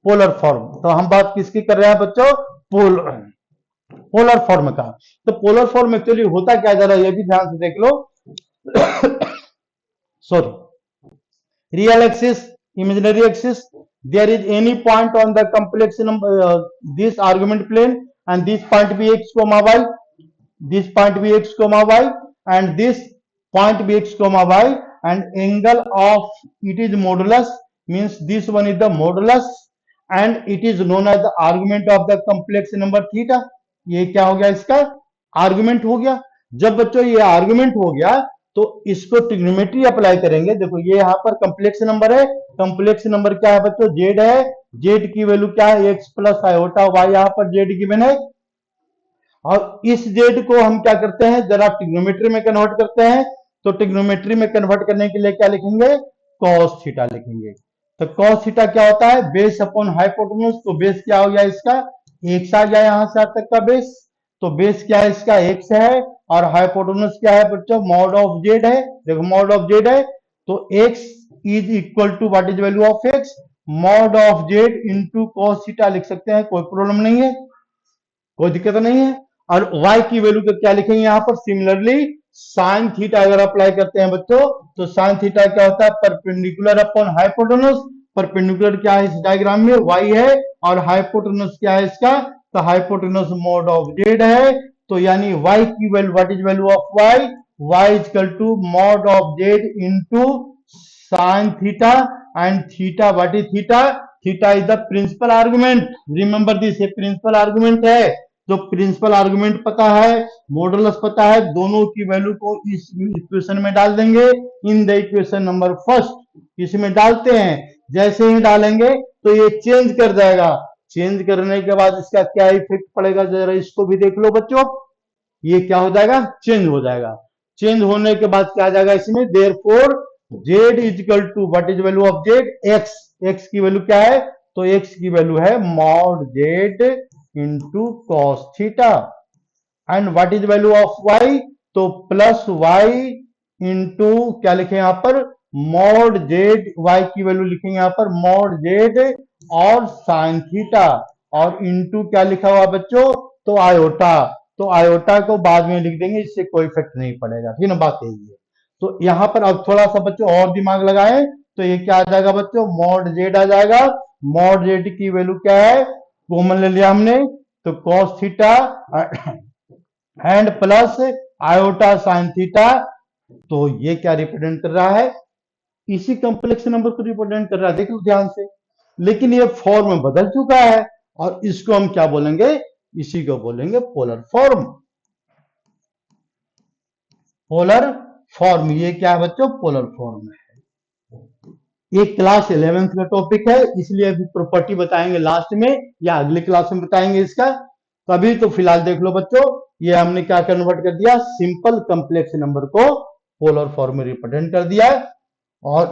पोलर फॉर्म। तो हम बात किसकी कर रहे हैं बच्चों, पोलर फॉर्म का। तो पोलर फॉर्म एक्चुअली होता क्या, जरा ये भी ध्यान से देख लो। sorry, real axis, imaginary axis, there is any point on the complex number this argument plane, and this point be x comma y, this point be x comma y, and this point be x comma y, and angle of it is modulus, means this one is the modulus, and it is known as the argument of the complex number theta। ये क्या हो गया, इसका argument हो गया। जब बच्चों ये आर्गुमेंट हो गया तो इसको ट्रिग्नोमेट्री अप्लाई करेंगे। देखो ये यहाँ पर कॉम्प्लेक्स नंबर है, कॉम्प्लेक्स नंबर क्या है बच्चों, जेड है, जेड की वैल्यू क्या है, एक्स प्लस आयोटा वाई, यहाँ पर जेड गिवन है। और इस जेड को हम क्या करते हैं, जरा ट्रिग्नोमेट्री में कन्वर्ट करते हैं, तो ट्रिग्नोमेट्री में कन्वर्ट करने के लिए क्या लिखेंगे, कॉस थीटा लिखेंगे। तो कॉस थीटा क्या होता है, बेस अपॉन हाइपोटेन्यूज, तो बेस क्या हो गया इसका, एक्स आ गया, यहां से तक का बेस, तो बेस क्या है इसका, एक्स है, और हाइपोटेन्यूज क्या है बच्चों, मॉड ऑफ जेड है। देखो मॉड ऑफ जेड है, तो X is equal to what is value of X, mod of Z into cos theta लिख सकते हैं, कोई प्रॉब्लम नहीं है, कोई दिक्कत नहीं है। और y की वैल्यू को क्या लिखेंगे यहाँ पर, सिमिलरली साइन थीटा अगर अप्लाई करते हैं बच्चों, तो साइन थीटा क्या होता है, परपेंडिकुलर अपॉन हाइपोटेन्यूज। परपेंडिकुलर क्या है इस डायग्राम में, y है, और हाइपोटेन्यूज क्या है इसका, तो हाइपोटेन्यूज मॉड ऑफ जेड है। तो यानी y की वैल्यू, what is value of y, y is equal to mod of Z into sine theta, and theta what is theta, theta is the principal argument, remember this, ये principal argument है। जो principal argument पता है, modulus पता है, दोनों की value को इस इक्वेशन में डाल देंगे, in the equation number first इसमें डालते हैं। जैसे ही डालेंगे तो ये चेंज कर जाएगा, चेंज करने के बाद इसका क्या इफेक्ट पड़ेगा, जरा इसको भी देख लो बच्चों। ये क्या हो जाएगा, चेंज हो जाएगा। चेंज होने के बाद क्या आ जाएगा इसमें, therefore Z is equal to what is value of Z, X, X की वैल्यू क्या है, तो एक्स की वैल्यू है mod Z into cos theta, and what is value of Y, तो प्लस वाई इंटू क्या लिखे यहां पर, मॉड जेड, वाई की वैल्यू लिखेंगे यहां पर मॉड जेड और साइन थीटा, और इंटू क्या लिखा हुआ बच्चों, तो आयोटा, तो आयोटा को बाद में लिख देंगे, इससे कोई इफेक्ट नहीं पड़ेगा, ठीक है ना, बात यही है। तो यहां पर अब थोड़ा सा बच्चों और दिमाग लगाएं, तो ये क्या आ जाएगा बच्चों, मॉड जेड आ जाएगा, मॉड जेड की वैल्यू क्या है, कॉमन ले लिया हमने, तो cos theta and plus iota sine theta, तो ये क्या रिप्रेजेंट कर रहा है, इसी कॉम्प्लेक्स नंबर को रिप्रेजेंट कर रहा है, देख लो ध्यान से। लेकिन ये फॉर्म बदल चुका है, और इसको हम क्या बोलेंगे, इसी को बोलेंगे पोलर फॉर्म, पोलर फॉर्म, ये क्या है बच्चों, पोलर फॉर्म है। ये क्लास 11th का टॉपिक है, इसलिए अभी प्रॉपर्टी बताएंगे लास्ट में या अगले क्लास में बताएंगे इसका। तो अभी तो फिलहाल देख लो बच्चों, ये हमने क्या कन्वर्ट कर दिया, सिंपल कम्प्लेक्स नंबर को पोलर फॉर्म में रिप्रेजेंट कर दिया है। और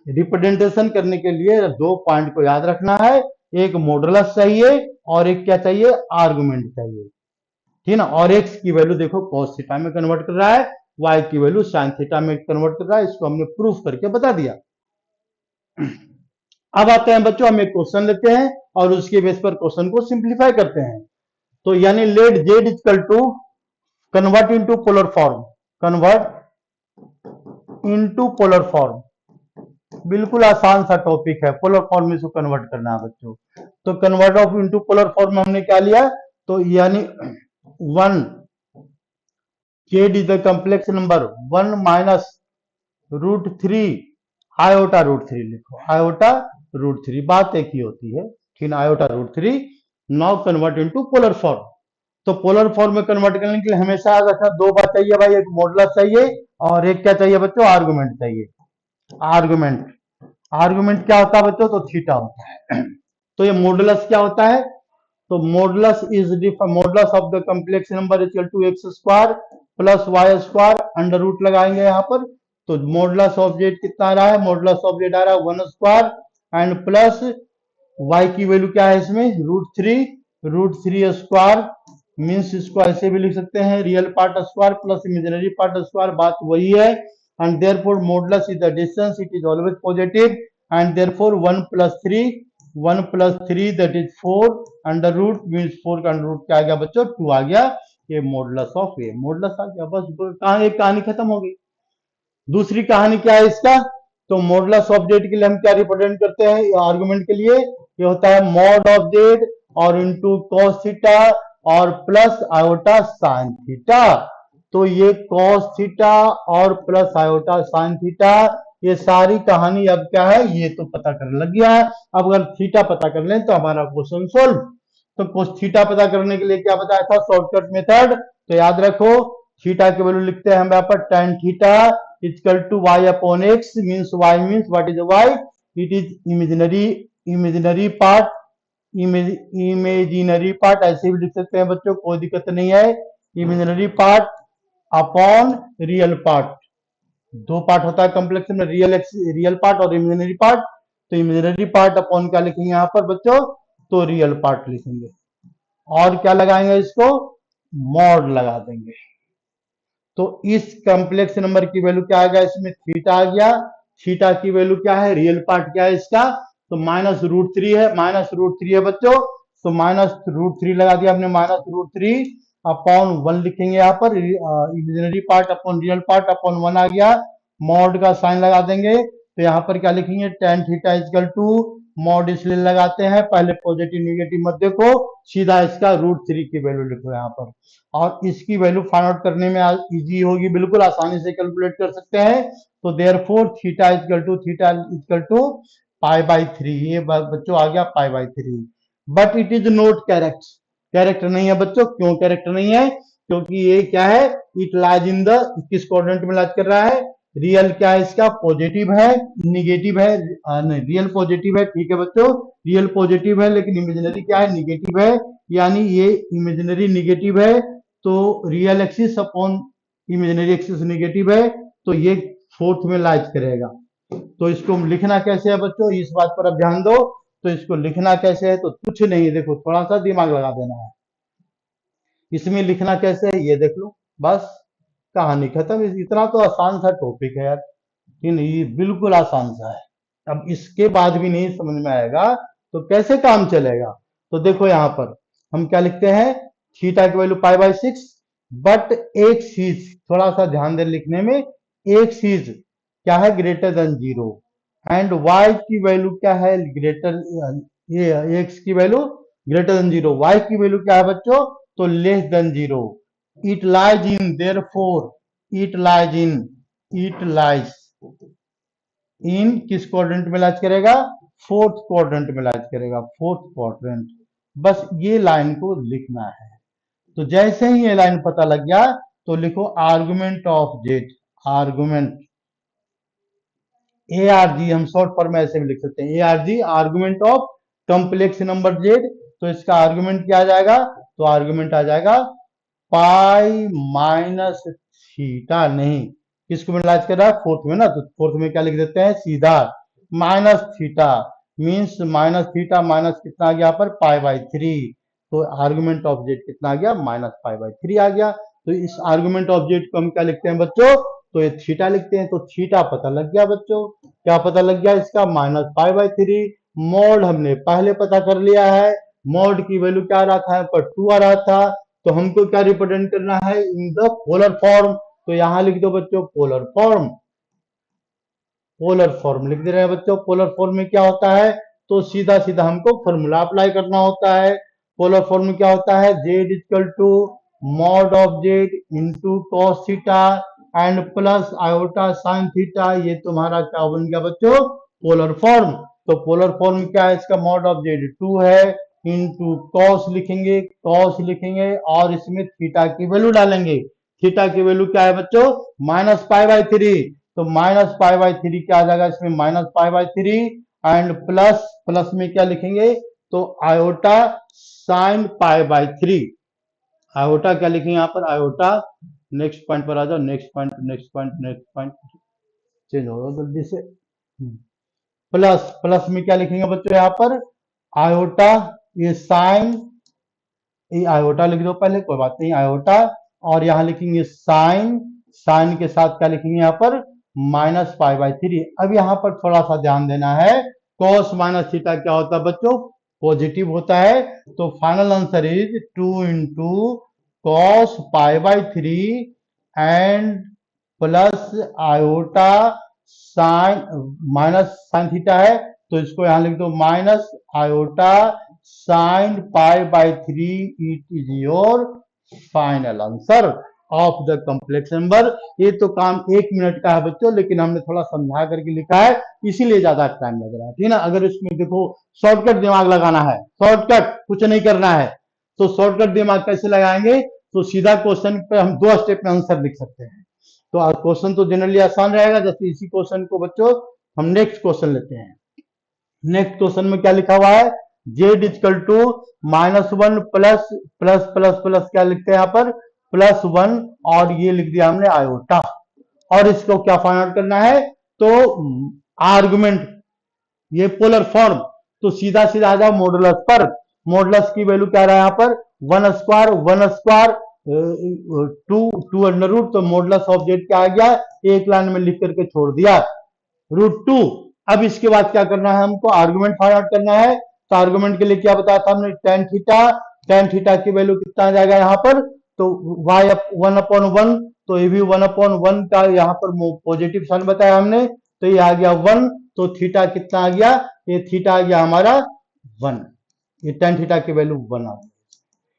रिप्रेजेंटेशन करने के लिए दो पॉइंट को याद रखना है, एक मॉडुलस चाहिए और एक क्या चाहिए, आर्गुमेंट चाहिए, ठीक है ना। और एक्स की वैल्यू देखो cos थीटा में कन्वर्ट कर रहा है, वाई की वैल्यू sin थीटा में कन्वर्ट कर रहा है, इसको हमने प्रूफ करके बता दिया। अब आते हैं बच्चों, हम एक क्वेश्चन लेते हैं और उसके बेस पर क्वेश्चन को सिंप्लीफाई करते हैं। तो यानी let Z equal to, convert into polar form, convert into polar form, बिल्कुल आसान सा टॉपिक है, पोलर फॉर्म में इसको कन्वर्ट करना है बच्चों। तो convert of into polar form में हमने क्या लिया, तो यानी 1 Z is the complex number 1 minus √3 iota √3 लिखो, आयोटा √3, बात एक ही होती है, ठीक है, iota √3। Now convert into polar form. तो पोलर फॉर्म में कन्वर्ट करने के लिए हमेशा याद रखना, दो बात चाहिए भाई, एक मॉडुलस चाहिए और एक क्या चाहिए बच्चों, आर्गुमेंट चाहिए। आर्गुमेंट, आर्गुमेंट क्या होता है बच्चों, तो थीटा होता है। तो ये मॉडुलस क्या होता है, तो modulus is modulus of the complex number equal to X square plus Y square, under root लगाएंगे यहाँ पर। तो मॉडुलस ऑफ जेड कितना आ रहा है, मॉडुलस ऑफ जेड आ रहा है 1 स्क्वायर एंड प्लस वाई की वैल्यू क्या है इसमें, √3 स्क्वायर, मीन्स इसको ऐसे भी लिख सकते हैं, real part square plus imaginary part square, बात वही है। And therefore modulus is the distance, it is always positive, and therefore 1 + 3 that is 4, under root means 4 का अंडर रूट क्या आ गया बच्चों, 2 आ गया। ये मॉडुलस ऑफ ए, मॉडुलस आ गया, बस कहानी खत्म हो गई। दूसरी कहानी क्या है इसका, तो मॉडुलस ऑफ जेड के लिए हम क्या रिप्रेजेंट करते हैं आर्गुमेंट के लिए, ये होता है मॉड ऑफ जेड और इनटू कॉस थीटा और प्लस आयोटा साइन थीटा। तो ये कॉस थीटा और प्लस आयोटा साइन थीटा, ये सारी कहानी अब क्या है, ये तो पता करने लग गया है। अब अगर थीटा पता कर लें तो हमारा क्वेश्चन सोल्व। तो cos थीटा पता करने के लिए क्या बताया था, शॉर्टकट मेथड। तो याद रखो, थीटा की वैल्यू लिखते हैं हम यहाँ पर, tan theta equal to y upon x, means y means what is y, it is imaginary part, imaginary part ऐसे भी लिख सकते हैं बच्चों, कोई दिक्कत नहीं है। Imaginary part upon real part, दो पार्ट होता है कॉम्प्लेक्स में, रियल पार्ट और इमेजिनरी पार्ट। तो इमेजिनरी पार्ट अपॉन क्या लिखेंगे यहाँ पर बच्चों, तो रियल पार्ट लिखेंगे और क्या लगाएंगे इसको, मॉड लगा देंगे। तो इस कॉम्प्लेक्स नंबर की वैल्यू क्या आ गया, इसमें थीटा आ गया। थीटा की वैल्यू क्या है, रियल पार्ट क्या है इसका, तो -√3 है, -√3 है बच्चों। तो -√3 लगा दिया हमने, -√3 अपॉन 1 लिखेंगे यहाँ पर, imaginary part upon real part upon 1 आ गया। मॉड का साइन लगा देंगे, तो यहाँ पर क्या लिखेंगे, tan theta equal to, mod इसलिए लगाते हैं, पहले पॉजिटिव निगेटिव मत देखो, सीधा इसका √3 की वैल्यू लिखो यहाँ पर। और इसकी वैल्यू फाइंड आउट करने में इजी होगी, बिल्कुल आसानी से कैलकुलेट कर सकते हैं। तो देयरफॉर थीटा इक्वल टू π/3, ये बच्चों आ गया π/3। But it is not correct, character नहीं है बच्चों। क्यों कैरेक्टर नहीं है, क्योंकि ये क्या है, इट लाइज इन द, किस क्वाड्रेंट में लाइज कर रहा है, रियल क्या है इसका, पॉजिटिव है, निगेटिव है, नहीं रियल पॉजिटिव है, ठीक है बच्चों, रियल पॉजिटिव है, लेकिन इमेजिनरी क्या है, निगेटिव है। यानी ये इमेजिनरी निगेटिव है, तो real axis upon imaginary axis negative है, तो ये फोर्थ में लाइज करेगा। तो इसको लिखना कैसे है बच्चों, इस बात पर अब ध्यान दो। तो इसको लिखना कैसे है, तो कुछ नहीं, देखो थोड़ा सा दिमाग लगा देना है। इसमें लिखना कैसे है ये देख लो, बस कहानी खत्म। इतना तो आसान सा टॉपिक है यार, कि नहीं बिल्कुल आसान सा है। अब इसके बाद भी नहीं समझ में आएगा तो कैसे काम चलेगा। तो देखो यहाँ पर हम क्या लिखते हैं, थीटा की वैल्यू π/6, बट एक चीज थोड़ा सा ध्यान दे लिखने में, एक चीज क्या है, ग्रेटर देन 0, एंड y की वैल्यू क्या है, ग्रेटर, ये x की वैल्यू ग्रेटर देन 0, y की वैल्यू क्या है बच्चों, तो less than 0। It lies in, therefore it lies in किस क्वाड्रेंट में लाइज करेगा, फोर्थ क्वाड्रेंट में लाइज करेगा, फोर्थ क्वाड्रेंट। बस ये लाइन को लिखना है। तो जैसे ही ये लाइन पता लग गया, तो लिखो argument of Z, argument A R G, हम शॉर्ट फॉर्म में ऐसे भी लिख सकते हैं, A R G argument of complex number Z. तो इसका आर्गुमेंट क्या आ जाएगा, तो आर्गुमेंट आ जाएगा पाई माइनस थीटा, नहीं किसको मिलाज कर रहा है, फोर्थ में ना, तो फोर्थ में क्या लिख देते हैं सीधा minus theta, means minus theta minus कितना आ गया यहाँ पर पाई बाई थ्री। तो आर्गुमेंट ऑफ जेड कितना आ गया, माइनस पाई बाई थ्री आ गया। तो इस आर्गुमेंट ऑफ जेड को हम क्या लिखते हैं बच्चों, तो ये थीटा लिखते हैं। तो थीटा पता लग गया बच्चों, क्या पता लग गया इसका, minus pi by three. Mode हमने पहले पता कर लिया है, मोड की वैल्यू क्या आ रहा था, यहाँ पर 2 आ रहा था। तो हमको क्या रिप्रेजेंट करना है, इन द पोलर फॉर्म। तो यहां लिख दो बच्चों पोलर फॉर्म, पोलर फॉर्म लिख दे रहे हैं बच्चों। पोलर फॉर्म में क्या होता है, तो सीधा सीधा हमको फॉर्मूला अप्लाई करना होता है। पोलर फॉर्म में क्या होता है, Z equal to mod of Z into cos theta and plus iota sine theta. ये तुम्हारा क्या बन गया बच्चों, पोलर फॉर्म। तो पोलर फॉर्म क्या है इसका, मॉड ऑफ जेड 2 है इंटू कॉस लिखेंगे, कॉस लिखेंगे और इसमें थीटा की वैल्यू डालेंगे। थीटा की वैल्यू क्या है बच्चों, माइनस पाई बाई थ्री। तो माइनस पाई बाई थ्री क्या आ जाएगा इसमें, minus pi by three and plus, plus में क्या लिखेंगे, तो iota sine pi by three. Iota क्या लिखेंगे यहाँ पर, आयोटा, नेक्स्ट पॉइंट पर आ जाओ, next point next point next point, change हो रहा जल्दी से। प्लस, प्लस में क्या लिखेंगे बच्चों यहाँ पर, आयोटा, ये साइन, ये आयोटा लिख दो पहले, कोई बात नहीं आयोटा, और यहाँ लिखेंगे साइन, साइन के साथ क्या लिखेंगे यहाँ पर, माइनस पाई बाई थ्री। अब यहाँ पर थोड़ा सा ध्यान देना है, कॉस माइनस थीटा क्या होता है बच्चों, पॉजिटिव होता है। तो final answer is 2 into cos pi by three and plus iota sign, minus sine theta है तो इसको यहां लिख दो minus iota sine pi by three. It is your final answer of the complex number. ये तो काम 1 मिनट का है बच्चों, लेकिन हमने थोड़ा समझा करके लिखा है इसीलिए ज्यादा टाइम लग रहा है, ठीक है ना। अगर इसमें देखो शॉर्टकट दिमाग लगाना है, शॉर्टकट कुछ नहीं करना है, तो शॉर्टकट दिमाग कैसे लगाएंगे, तो सीधा क्वेश्चन पे हम 2 स्टेप में आंसर लिख सकते हैं। तो क्वेश्चन तो जनरली आसान रहेगा, जैसे इसी क्वेश्चन को बच्चों हम नेक्स्ट क्वेश्चन लेते हैं। नेक्स्ट क्वेश्चन में क्या लिखा हुआ है, Z is equal to minus one plus plus plus plus क्या लिखते हैं यहाँ पर, प्लस वन, और ये लिख दिया हमने आयोटा, और इसको क्या फाइंड आउट करना है, तो आर्गुमेंट, ये पोलर फॉर्म। तो सीधा सीधा आ जाओ मॉडुलस पर, मॉडुलस की वैल्यू क्या रहा है यहाँ पर, one square two, two under root. तो मॉडुलस ऑफ जेड क्या आ गया, एक लाइन में लिख करके छोड़ दिया, √2। अब इसके बाद क्या करना है हमको, आर्गुमेंट फाइंड आउट करना है। तो आर्गुमेंट के लिए क्या बताया था हमने, टेन थीटा, टेन थीटा की वैल्यू कितना आ जाएगा यहाँ पर, तो y 1/1। तो ये भी 1/1 का यहाँ पर पॉजिटिव साइन बताया हमने, तो ये आ गया 1। तो थीटा कितना आ गया, ये थीटा आ गया हमारा 1, ये टेन थीटा की वैल्यू 1 आ गई।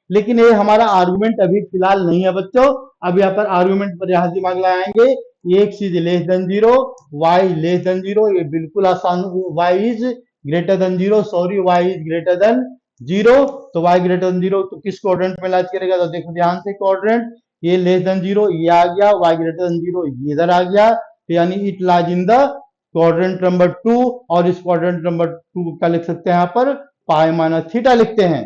लेकिन ये हमारा आर्गुमेंट अभी फिलहाल नहीं है बच्चों। अब यहाँ पर आर्गुमेंट पर यहाँ दिमाग लगाएंगे, X is less than zero, Y less than zero, ये बिल्कुल आसान, Y is greater than zero, sorry Y is greater than zero. तो वाई ग्रेटर देन जीरो तो किस क्वाड्रेंट में लाइज करेगा, तो देखो ध्यान से क्वाड्रेंट, ये लेस देन जीरो ये आ गया, वाई ग्रेटर देन जीरो ये इधर आ गया, तो यानी it lies in the quadrant number 2। और इस क्वाड्रेंट नंबर 2 क्या लिख सकते हैं यहाँ पर, पाई माइनस थीटा लिखते हैं,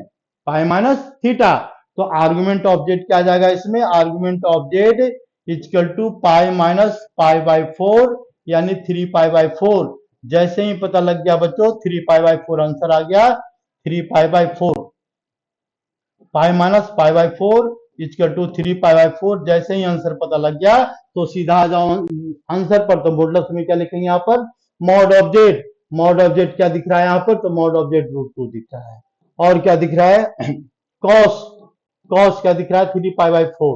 पाई माइनस थीटा। तो आर्गुमेंट ऑफ जेड क्या आ जाएगा इसमें, argument of Z equal to pi minus pi by 4, यानी 3 पाई बाई 4। जैसे ही पता लग गया बच्चों 3 पाई बाई 4 आंसर आ गया, 3 pi by 4, pi minus pi by 4 equal to 3 pi by 4। जैसे ही आंसर पता लग गया तो सीधा आ जाओ आंसर पर। तो मॉडुलस में क्या लिखेंगे यहाँ पर, mod of Z, mod of Z क्या दिख रहा है यहाँ पर, तो मॉड ऑफ जेड √2 दिख रहा है। और क्या दिख रहा है, कॉस, कॉस क्या दिख रहा है 3 पाई बाई 4,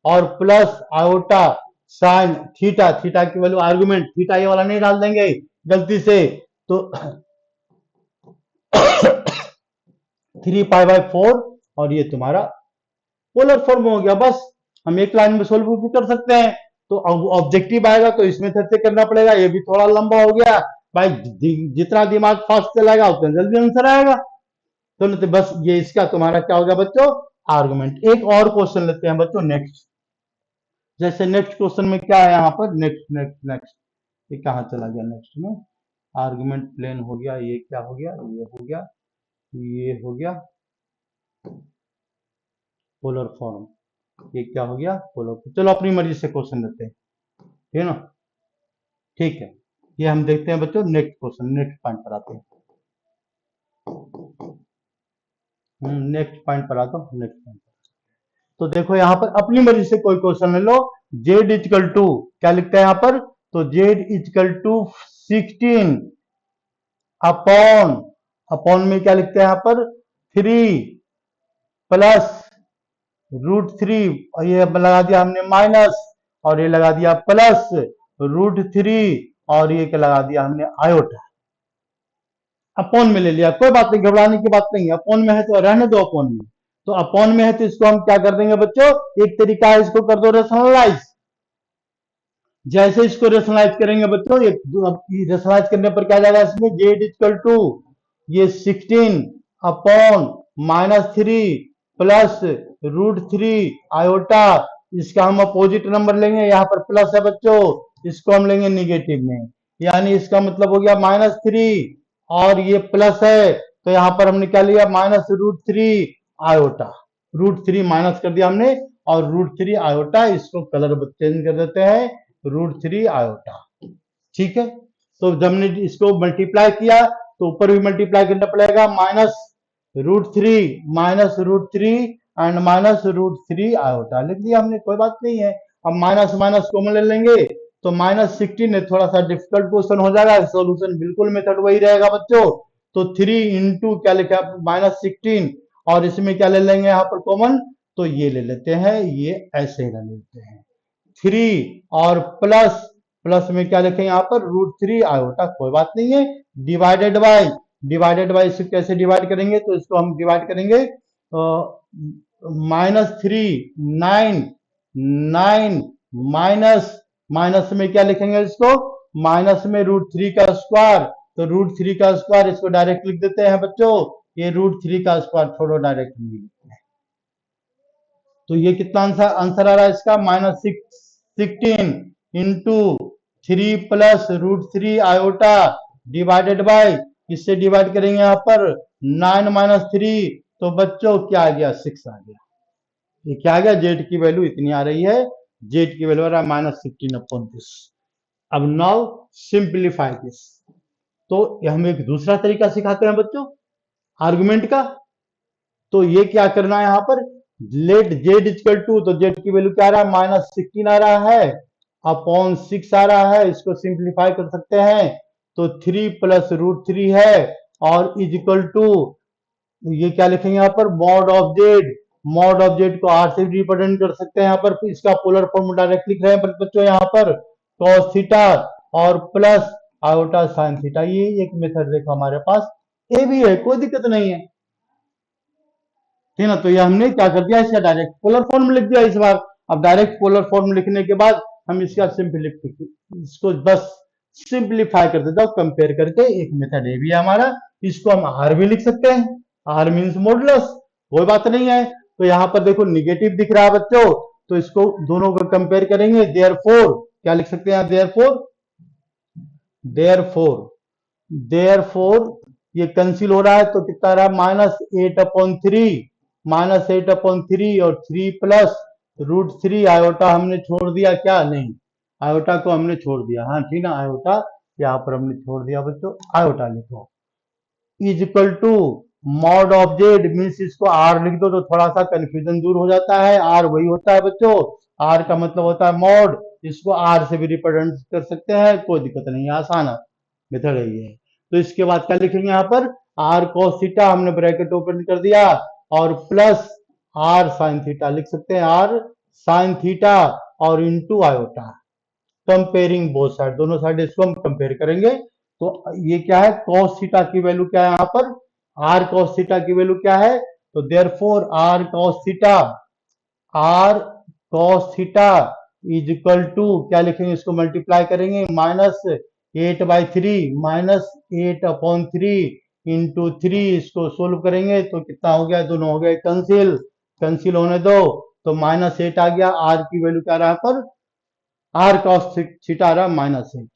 और plus iota sine theta, theta की वैल्यू आर्गुमेंट, थीटा ये वाला नहीं डाल देंगे गलती से, तो 3 पाई बाई 4, और ये तुम्हारा पोलर फॉर्म हो गया। बस हम एक लाइन में सोल्व भी कर सकते हैं। तो ऑब्जेक्टिव आएगा तो इस मेथड से करना पड़ेगा, ये भी थोड़ा लंबा हो गया भाई, जितना दिमाग फास्ट चलाएगा उतना जल्दी आंसर आएगा। तो बस ये इसका तुम्हारा क्या हो गया बच्चों, आर्गुमेंट। एक और क्वेश्चन लेते हैं बच्चों नेक्स्ट। जैसे नेक्स्ट क्वेश्चन में क्या है यहाँ पर, नेक्स्ट नेक्स्ट नेक्स्ट, ये कहाँ चला गया नेक्स्ट में, आर्गुमेंट प्लेन हो गया, ये क्या हो गया, ये हो गया, ये हो गया पोलर फॉर्म, ये क्या हो गया पोलर फॉर्म। चलो अपनी मर्जी से क्वेश्चन देते हैं, ठीक है ना, ठीक है। ये हम देखते हैं बच्चों नेक्स्ट क्वेश्चन, नेक्स्ट पॉइंट पर आते हैं, नेक्स्ट पॉइंट पर आता हूँ, नेक्स्ट पॉइंट। तो देखो यहाँ पर अपनी मर्जी से कोई क्वेश्चन ले लो, जेड इजकल टू क्या लिखते हैं यहाँ पर, तो Z is equal to 16 upon, upon में क्या लिखते हैं यहाँ पर 3 प्लस √3, और ये लगा दिया हमने माइनस, और ये लगा दिया प्लस √3, और ये क्या लगा दिया हमने आयोटा, अपॉन में ले लिया, कोई बात नहीं, घबराने की बात नहीं है, अपॉन में है तो रहने दो अपॉन में। तो अपॉन में है तो इसको हम क्या कर देंगे बच्चों, एक तरीका है इसको कर दो रेशनलाइज। जैसे इसको रेशनलाइज करेंगे बच्चों, ये रेशनलाइज करने पर क्या जाएगा इसमें, जेड इक्वल टू ये 16 अपॉन -3 प्लस √3 आयोटा, इसका हम अपोजिट नंबर लेंगे, यहाँ पर प्लस है बच्चों, इसको हम लेंगे निगेटिव में, यानी इसका मतलब हो गया -3 और ये प्लस है, तो यहाँ पर हमने क्या लिया -√3 आयोटा, √3 माइनस कर दिया हमने, और √3 आयोटा, इसको कलर चेंज कर देते हैं √3 आयोटा, ठीक है। तो जब हमने इसको मल्टीप्लाई किया तो ऊपर भी मल्टीप्लाई करना पड़ेगा, -√3 एंड -√3 आयोटा लिख दिया हमने, कोई बात नहीं है। अब माइनस माइनस कॉमन ले लेंगे तो -16 है, थोड़ा सा डिफिकल्ट क्वेश्चन हो जाएगा, सॉल्यूशन बिल्कुल मेथड वही रहेगा बच्चों। तो 3 इंटू क्या लिखा -16, और इसमें क्या ले लेंगे यहाँ पर कॉमन, तो ये ले लेते हैं, ये ऐसे ही ले लेते हैं 3, और प्लस, प्लस में क्या लिखें यहाँ पर √3 आयोटा, कोई बात नहीं है, डिवाइडेड बाय, डिवाइडेड बाय इसको कैसे डिवाइड करेंगे, तो इसको हम डिवाइड करेंगे -3 9 9 माइनस, माइनस में क्या लिखेंगे इसको, माइनस में √3 का स्क्वायर, तो √3 का स्क्वायर इसको डायरेक्ट लिख देते हैं बच्चों, ये √3 का स्क्वायर छोड़ो डायरेक्ट नहीं लिखते हैं। तो ये कितना आंसर आ रहा है इसका, -16 into 3 plus √3 iota divided by, इससे डिवाइड करेंगे यहाँ पर 9 - 3, तो बच्चों क्या आ गया 6 आ गया, ये क्या आ गया, जेड की वैल्यू इतनी आ रही है, जेड की वैल्यू आ रहा है -16 अपॉन दिस। अब नाउ सिंप्लीफाई दिस, तो हम एक दूसरा तरीका सिखाते हैं बच्चों आर्गुमेंट का। तो ये क्या करना है यहाँ पर, लेट जेड इक्वल टू, तो जेड की वैल्यू क्या आ रहा है -16 आ रहा है अपॉन 6 आ रहा है, इसको सिंप्लीफाई कर सकते हैं, तो 3 प्लस √3 है, और इज इक्वल टू ये क्या लिखेंगे यहाँ पर mod of Z, mod of Z को आर से रिप्रेजेंट कर सकते हैं, यहाँ पर इसका पोलर फॉर्म डायरेक्ट लिख रहे हैं बच्चों यहाँ पर cos थीटा और प्लस आयोटा साइन थीटा, ये एक मेथड देखो हमारे पास, ये भी है, कोई दिक्कत नहीं है, ठीक है ना। तो ये हमने क्या कर दिया, इसका डायरेक्ट पोलर फॉर्म लिख दिया इस बार। अब डायरेक्ट पोलर फॉर्म लिखने के बाद हम इसका इसको बस सिंप्लीफाई कर देते हैं कंपेयर करके, एक मेथड ये भी है हमारा, इसको हम आर भी लिख सकते हैं, आर मीन्स मॉडुलस, कोई बात नहीं है। तो यहाँ पर देखो निगेटिव दिख रहा है बच्चों, तो इसको दोनों को कंपेयर करेंगे, देयरफॉर क्या लिख सकते हैं, देयरफॉर, देयरफॉर, देयरफॉर ये कैंसिल हो रहा है, तो कितना रहा -8/3, -8/3, और 3 प्लस √3 आयोटा हमने छोड़ दिया क्या, नहीं, आयोटा को हमने छोड़ दिया, हाँ ठीक ना, आयोटा यहाँ पर हमने छोड़ दिया बच्चों, आयोटा लिखो, is equal to mod of Z, means इसको आर लिख दो तो थोड़ा सा कंफ्यूजन दूर हो जाता है, आर वही होता है बच्चों, आर का मतलब होता है मॉड, इसको आर से भी रिप्रेजेंट कर सकते हैं, कोई दिक्कत नहीं है, आसान मेथड है ये। तो इसके बाद क्या लिखेंगे यहाँ पर, आर cos थीटा हमने ब्रैकेट ओपन कर दिया, और प्लस आर साइन थीटा लिख सकते हैं, आर साइन थीटा और into iota, comparing both side, दोनों साइड इसको हम कंपेयर करेंगे। तो ये क्या है, cos थीटा की वैल्यू क्या है यहाँ पर, r cos थीटा की वैल्यू क्या है, तो therefore r cos theta, r cos theta is equal to क्या लिखेंगे, इसको मल्टीप्लाई करेंगे -8/3 -8/3 इंटू 3, इसको सोल्व करेंगे तो कितना हो गया, दोनों हो गए कैंसिल, कैंसिल होने दो, तो -8 आ गया। आर की वैल्यू क्या रहा पर, आर कॉस थीटा रहा -8।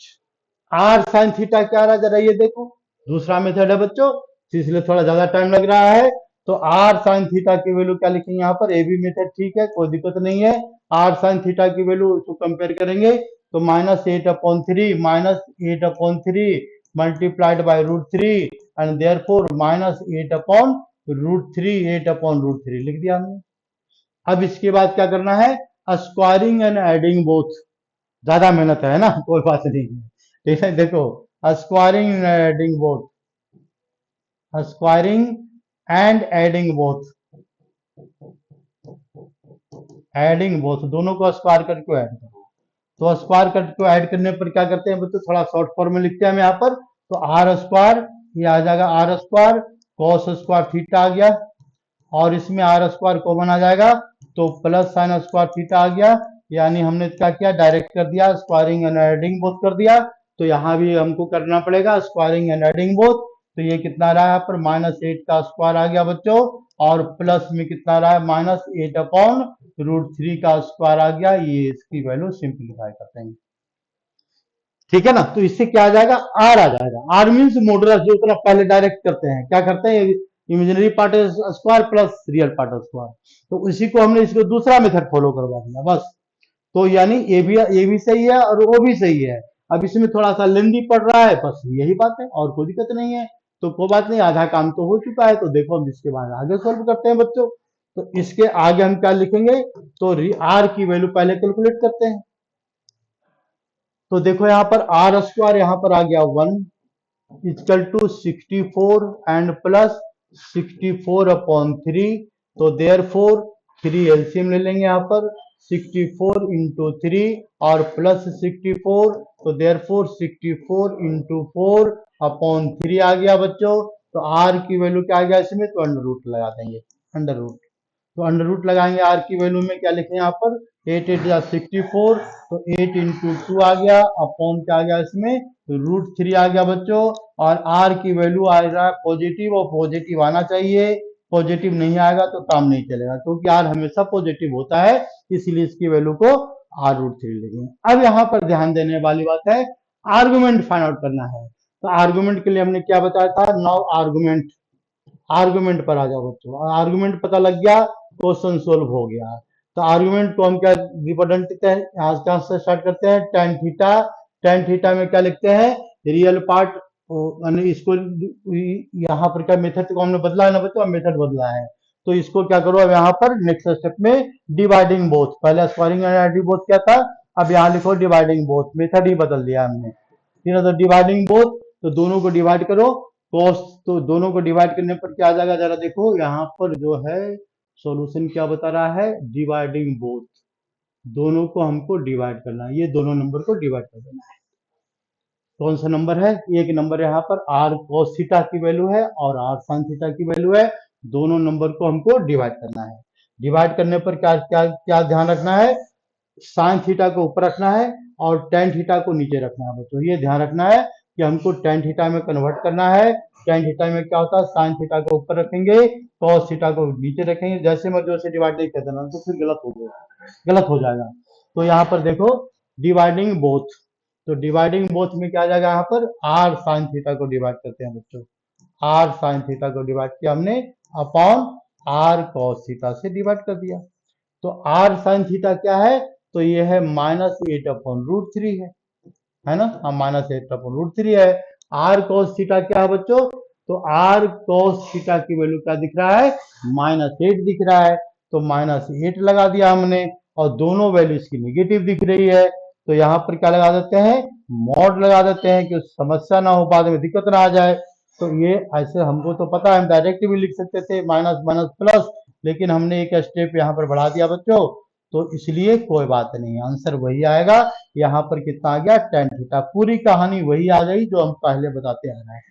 आर साइन थीटा क्या रहा जरा ये देखो, दूसरा मेथड है बच्चों, इसलिए थोड़ा ज्यादा टाइम लग रहा है। तो आर साइन थीटा की वैल्यू क्या लिखेंगे यहाँ पर, ए बी मेथड ठीक है, कोई दिक्कत नहीं है। आर साइन थीटा की वैल्यू इसको कंपेयर करेंगे तो -8/3 -8/3 मल्टीप्लाइड बाय √3 एंड देयरफॉर -8/√3 8/√3 लिख दिया हमने। अब इसके बाद क्या करना है, स्क्वायरिंग एंड एडिंग बोथ। ज्यादा मेहनत है ना, कोई बात नहीं है, ठीक है। देखो squaring and adding both, squaring and adding both, adding both दोनों को स्क्वायर करके ऐड करो। तो स्क्वायर करके ऐड करने पर क्या करते हैं बच्चों, थोड़ा शॉर्ट फॉर्म में लिखते हैं हम यहाँ पर। तो आर स्क्वायर ये आ जाएगा, R square cos square theta आ गया, और इसमें आर स्क्वायर कॉमन आ जाएगा तो प्लस साइन स्क्वायर थीटा आ गया। यानी हमने क्या किया, डायरेक्ट कर दिया, स्क्वायरिंग एंड एडिंग बोथ कर दिया। तो यहाँ भी हमको करना पड़ेगा स्क्वायरिंग एंड एडिंग बोथ। तो ये कितना रहा यहाँ पर, -8 का स्क्वायर आ गया बच्चों, और प्लस में कितना रहा है, -8/√3 का स्क्वायर आ गया। ये इसकी वैल्यू सिंप्लीफाई करते हैं, ठीक है ना। तो इससे क्या आ जाएगा, आर आ जाएगा। आर मीन्स मॉडुलस, जो तरफ पहले डायरेक्ट करते हैं, क्या करते हैं, imaginary part square plus real part square. तो इसी को हमने इसको दूसरा मेथड फॉलो करवा दिया बस। तो यानी ए भी सही है और ओ भी सही है। अब इसमें थोड़ा सा लेंदी पड़ रहा है, बस यही बात है, और कोई दिक्कत नहीं है। तो कोई बात नहीं, आधा काम तो हो चुका है। तो देखो हम इसके बाद आगे सॉल्व करते हैं बच्चों। तो इसके आगे हम क्या लिखेंगे, तो आर की वैल्यू पहले कैलकुलेट करते हैं। तो देखो यहाँ पर आर स्क्वायर यहाँ पर आ गया 1 इक्वल टू 64 एंड प्लस 64/3। तो देयरफॉर 3 एलसीएम ले लेंगे यहाँ पर, 64 इंटू 3 और प्लस 64, तो देयरफॉर 64 इंटू 4/3 आ गया बच्चों। तो आर की वैल्यू क्या आ गया इसमें, तो अंडर रूट लगा देंगे, अंडर रूट। तो अंडर रूट लगाएंगे, आर की वैल्यू में क्या लिखें यहाँ पर, 8 8 या 64, तो 8 इंटू 2 आ गया, अपॉन क्या आ गया इसमें, √3 आ गया बच्चों। और आर की वैल्यू आ रहा है पॉजिटिव, और पॉजिटिव आना चाहिए, पॉजिटिव नहीं आएगा तो काम नहीं चलेगा, क्योंकि आर हमेशा पॉजिटिव होता है, इसीलिए इसकी वैल्यू को r√3 लिखेंगे। अब यहाँ पर ध्यान देने वाली बात है, आर्गुमेंट फाइंड आउट करना है। तो आर्गुमेंट के लिए हमने क्या बताया था, नाउ आर्गुमेंट, आर्गुमेंट पर आ जाओ बच्चों। आर्गुमेंट पता लग गया, क्वेश्चन सोल्व हो गया। तो आर्गुमेंट को हम क्या रिप्रेजेंट करते हैं, यहाँ से स्टार्ट करते हैं, tan थीटा। tan थीटा में क्या लिखते हैं, रियल पार्ट, इसको यहाँ पर क्या मेथड को हमने बदला है ना बच्चों, मेथड बदला है। तो इसको क्या करो अब यहाँ पर नेक्स्ट स्टेप में डिवाइडिंग बोथ, पहले स्क्वायरिंग एंड एडिंग बोथ क्या था, अब यहाँ लिखो डिवाइडिंग बोथ, मेथड ही बदल दिया हमने, ठीक है। तो डिवाइडिंग बोथ, तो दोनों को डिवाइड करो, कॉस, तो दोनों को डिवाइड करने पर क्या आ जाएगा, जरा देखो यहाँ पर जो है सॉल्यूशन क्या बता रहा है, डिवाइडिंग बोथ, दोनों को हमको डिवाइड करना है, ये दोनों नंबर को डिवाइड कर देना है। कौन सा नंबर है, एक नंबर यहाँ पर आर cos थीटा की वैल्यू है और आर sin थीटा की वैल्यू है, दोनों नंबर को हमको डिवाइड करना है। डिवाइड करने पर क्या क्या क्या ध्यान रखना है, sin थीटा को ऊपर रखना है और tan थीटा को नीचे रखना है बच्चों। ये ध्यान रखना है कि हमको tan थीटा में कन्वर्ट करना है। tan थीटा में क्या होता है, sin थीटा को ऊपर रखेंगे, cos थीटा को नीचे रखेंगे, जैसे मैं जो से डिवाइड नहीं कर देना, तो फिर गलत हो जाएगा। तो यहाँ पर देखो डिवाइडिंग बोथ, तो डिवाइडिंग बोथ में क्या आ जाएगा, यहाँ पर आर साइन थीटा को डिवाइड करते हैं बच्चों, आर साइन थीटा को डिवाइड किया हमने अपॉन आर कॉस थीटा से डिवाइड कर दिया। तो आर साइन थीटा क्या है, तो ये है -8/√3 है ना, हाँ -8/√3 है। आर कॉस थीटा क्या है बच्चों, तो आर कॉस थीटा की वैल्यू क्या दिख रहा है, -8 दिख रहा है, तो -8 लगा दिया हमने, और दोनों वैल्यू इसकी निगेटिव दिख रही है। तो यहाँ पर क्या लगा देते हैं, मॉड लगा देते हैं कि समस्या ना हो, बाद में दिक्कत ना आ जाए। तो ये ऐसे हमको तो पता है, हम डायरेक्ट भी लिख सकते थे माइनस माइनस प्लस, लेकिन हमने एक स्टेप यहाँ पर बढ़ा दिया बच्चों, तो इसलिए कोई बात नहीं, आंसर वही आएगा। यहाँ पर कितना आ गया, tan थीटा, पूरी कहानी वही आ गई जो हम पहले बताते आ रहे हैं।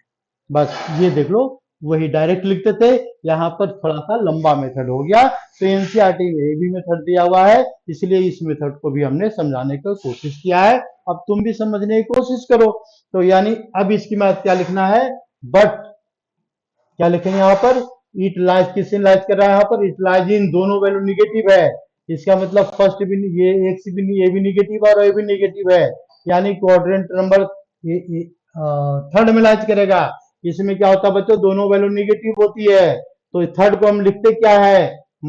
बस ये देख लो, वही डायरेक्ट लिखते थे, यहाँ पर थोड़ा सा लंबा मेथड हो गया। तो एनसीईआरटी में ये भी मेथड दिया हुआ है, इसलिए इस मेथड को भी हमने समझाने की कोशिश किया है। अब तुम भी समझने की कोशिश करो। तो यानी अब इसकी मैथ क्या लिखना है, बट क्या लिखेंगे यहाँ पर, इट लाइज, किससे लाइज कर रहा है यहाँ पर, इट लाइज इन, दोनों वैल्यू निगेटिव है, इसका मतलब फर्स्ट भी ये एक्स भी ये भी निगेटिव और ये भी निगेटिव है, यानी क्वाड्रेंट नंबर थर्ड में लाइज करेगा। इसमें क्या होता है बच्चों, दोनों वैल्यू निगेटिव होती है, तो थर्ड को हम लिखते क्या है,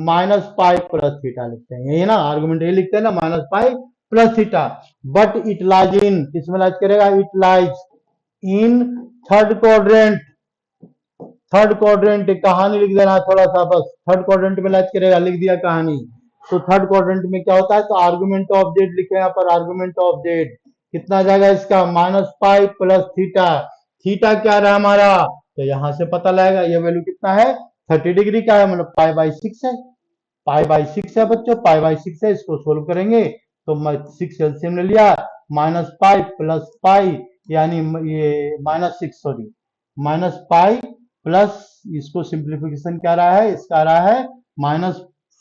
माइनस पाई प्लस थीटा लिखते हैं, यही ना आर्गुमेंट, ये लिखते हैं ना minus pi plus theta. But it lies इन, किसमें लाइज करेगा, it lies in third quadrant. Third quadrant कहानी लिख देना थोड़ा सा बस, थर्ड क्वाड्रेंट में लाइज करेगा, लिख दिया कहानी। तो थर्ड क्वाड्रेंट में क्या होता है, तो आर्गुमेंट ऑफ जेड लिखे यहाँ पर, आर्गुमेंट ऑफ जेड कितना आ जाएगा इसका, minus pi plus theta. Theta क्या रहा हमारा, तो यहां से पता लगेगा ये वैल्यू कितना है, 30 डिग्री का है, मतलब पाई बाई 6 है। पाई बाई 6 है बच्चों, पाई बाई 6 है, इसको सोल्व करेंगे तो 6 एलसीएम ले लिया, माइनस पाई प्लस पाई, यानी ये minus 6 sorry minus pi plus, इसको सिंप्लीफिकेशन क्या रहा है, इसका आ रहा है माइनस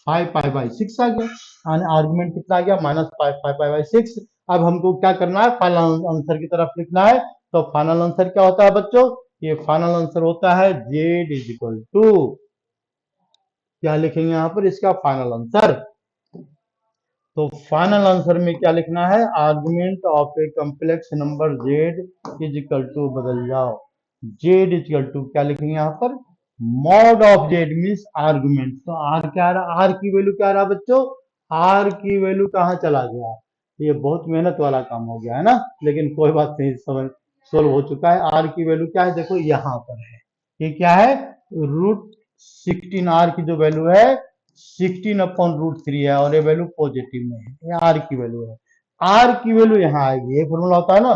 5 पाई बाई 6 आ गया, आर्गुमेंट कितना आ गया, माइनस 5 पाई बाई 6। अब हमको क्या करना है, फाइनल आंसर की तरफ लिखना है। तो फाइनल आंसर क्या होता है बच्चों, ये फाइनल आंसर होता है जेड इज इक्वल टू, क्या लिखेंगे यहाँ पर इसका फाइनल आंसर। तो फाइनल आंसर में क्या लिखना है, argument of a complex number Z is equal to, बदल जाओ, जेड इज इक्वल टू क्या लिखेंगे यहाँ पर, mod of Z means argument. तो आर क्या रहा, आर की वैल्यू क्या रहा बच्चों, आर की वैल्यू कहाँ चला गया, ये बहुत मेहनत वाला काम हो गया है ना, लेकिन कोई बात नहीं, समझ सोल्व हो चुका है। आर की वैल्यू क्या है, देखो यहाँ पर है, ये क्या है, रूट 16, आर की जो वैल्यू है 16 अपॉन रूट 3 है, और ये वैल्यू पॉजिटिव में है, ये आर की वैल्यू है। आर की वैल्यू यहाँ आएगी, ये फॉर्मूला होता है ना,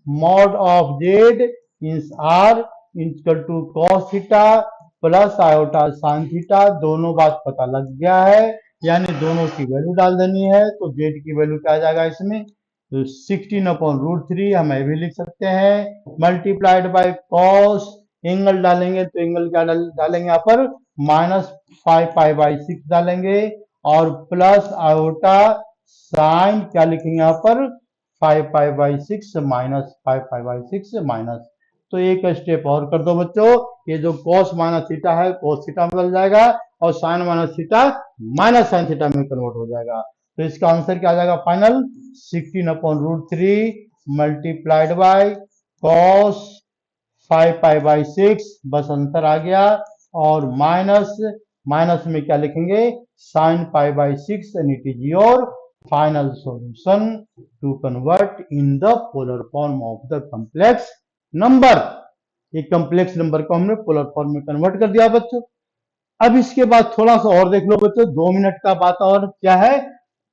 mod of Z means R equal to cos theta plus iota sine theta, दोनों बात पता लग गया है, यानी दोनों की वैल्यू डाल देनी है। तो जेड की वैल्यू क्या आ जाएगा इसमें, 16 अपॉन रूट 3 हम भी लिख सकते हैं, मल्टीप्लाइड बाई कॉस, एंगल डालेंगे तो एंगल क्या डालेंगे यहाँ पर, माइनस 5 पाई बाई 6 डालेंगे, और प्लस आयोटा साइन क्या लिखेंगे यहाँ पर, 5 pi by 6 minus 5 pi by 6 minus. तो एक स्टेप और कर दो बच्चों, ये जो cos माइनस थीटा है cos थीटा में बदल जाएगा, और sine minus theta minus sine theta में कन्वर्ट हो जाएगा। तो इसका आंसर क्या आ जाएगा final, 16 upon root 3 multiplied by cos 5 pi by 6, बस आंसर आ गया, और माइनस माइनस में क्या लिखेंगे, sine pi by 6, and it is your final solution to convert in the polar form of the complex number. एक कॉम्प्लेक्स नंबर को हमने पोलर फॉर्म में कन्वर्ट कर दिया बच्चों। अब इसके बाद थोड़ा सा और देख लो बच्चों, 2 मिनट का बात, और क्या है,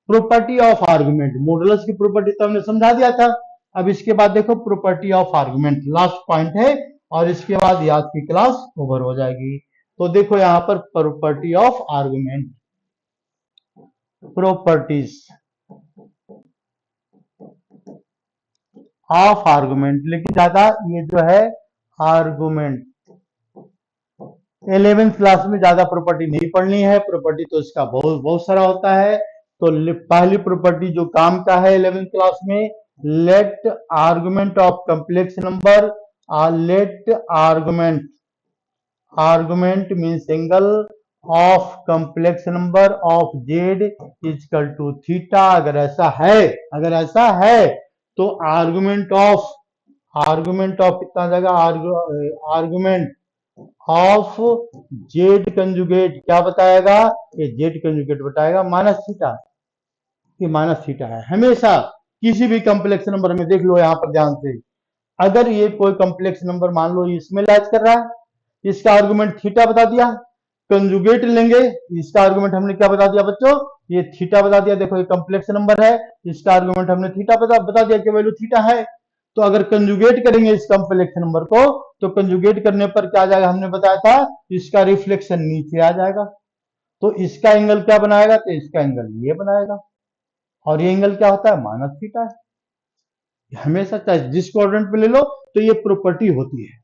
प्रॉपर्टी ऑफ आर्गुमेंट, मॉडुलस की प्रॉपर्टी तो हमने समझा दिया था। अब इसके बाद देखो property of argument, last point है, और इसके बाद आज की क्लास ओवर हो जाएगी। तो देखो यहाँ पर property of argument, properties of argument, लेकिन ज्यादा ये जो है आर्गुमेंट 11th क्लास में ज्यादा प्रॉपर्टी नहीं पढ़नी है, प्रॉपर्टी तो इसका बहुत बहुत सारा होता है। तो पहली प्रॉपर्टी जो काम का है 11th क्लास में, let argument of complex number, let argument, argument means angle of complex number of Z equal to theta. अगर ऐसा है, अगर ऐसा है तो आर्गुमेंट ऑफ कितना जगह, आर्गुमेंट ऑफ जेड कंजुगेट क्या बताएगा, ये जेड कंजुगेट बताएगा माइनस थीटा, ये माइनस थीटा है हमेशा किसी भी कॉम्प्लेक्स नंबर में। देख लो यहाँ पर ध्यान से, अगर ये कोई कॉम्प्लेक्स नंबर मान लो इसमें लाइज कर रहा है, इसका आर्गुमेंट थीटा बता दिया, कंजुगेट लेंगे, इसका आर्गुमेंट हमने क्या बता दिया बच्चों, ये थीटा बता दिया। देखो ये कॉम्प्लेक्स नंबर है, इसका आर्गुमेंट हमने थीटा बता दिया कि वैल्यू थीटा है। तो अगर कंजुगेट करेंगे इस कॉम्प्लेक्स नंबर को, तो कंजुगेट करने पर क्या आ जाएगा, हमने बताया था इसका रिफ्लेक्शन नीचे आ जाएगा, तो इसका एंगल क्या बनाएगा, तो इसका एंगल ये बनाएगा, और ये एंगल क्या होता है, माइनस थीटा है हमेशा, चाहे जिस क्वाड्रेंट पे ले लो। तो ये प्रॉपर्टी होती है,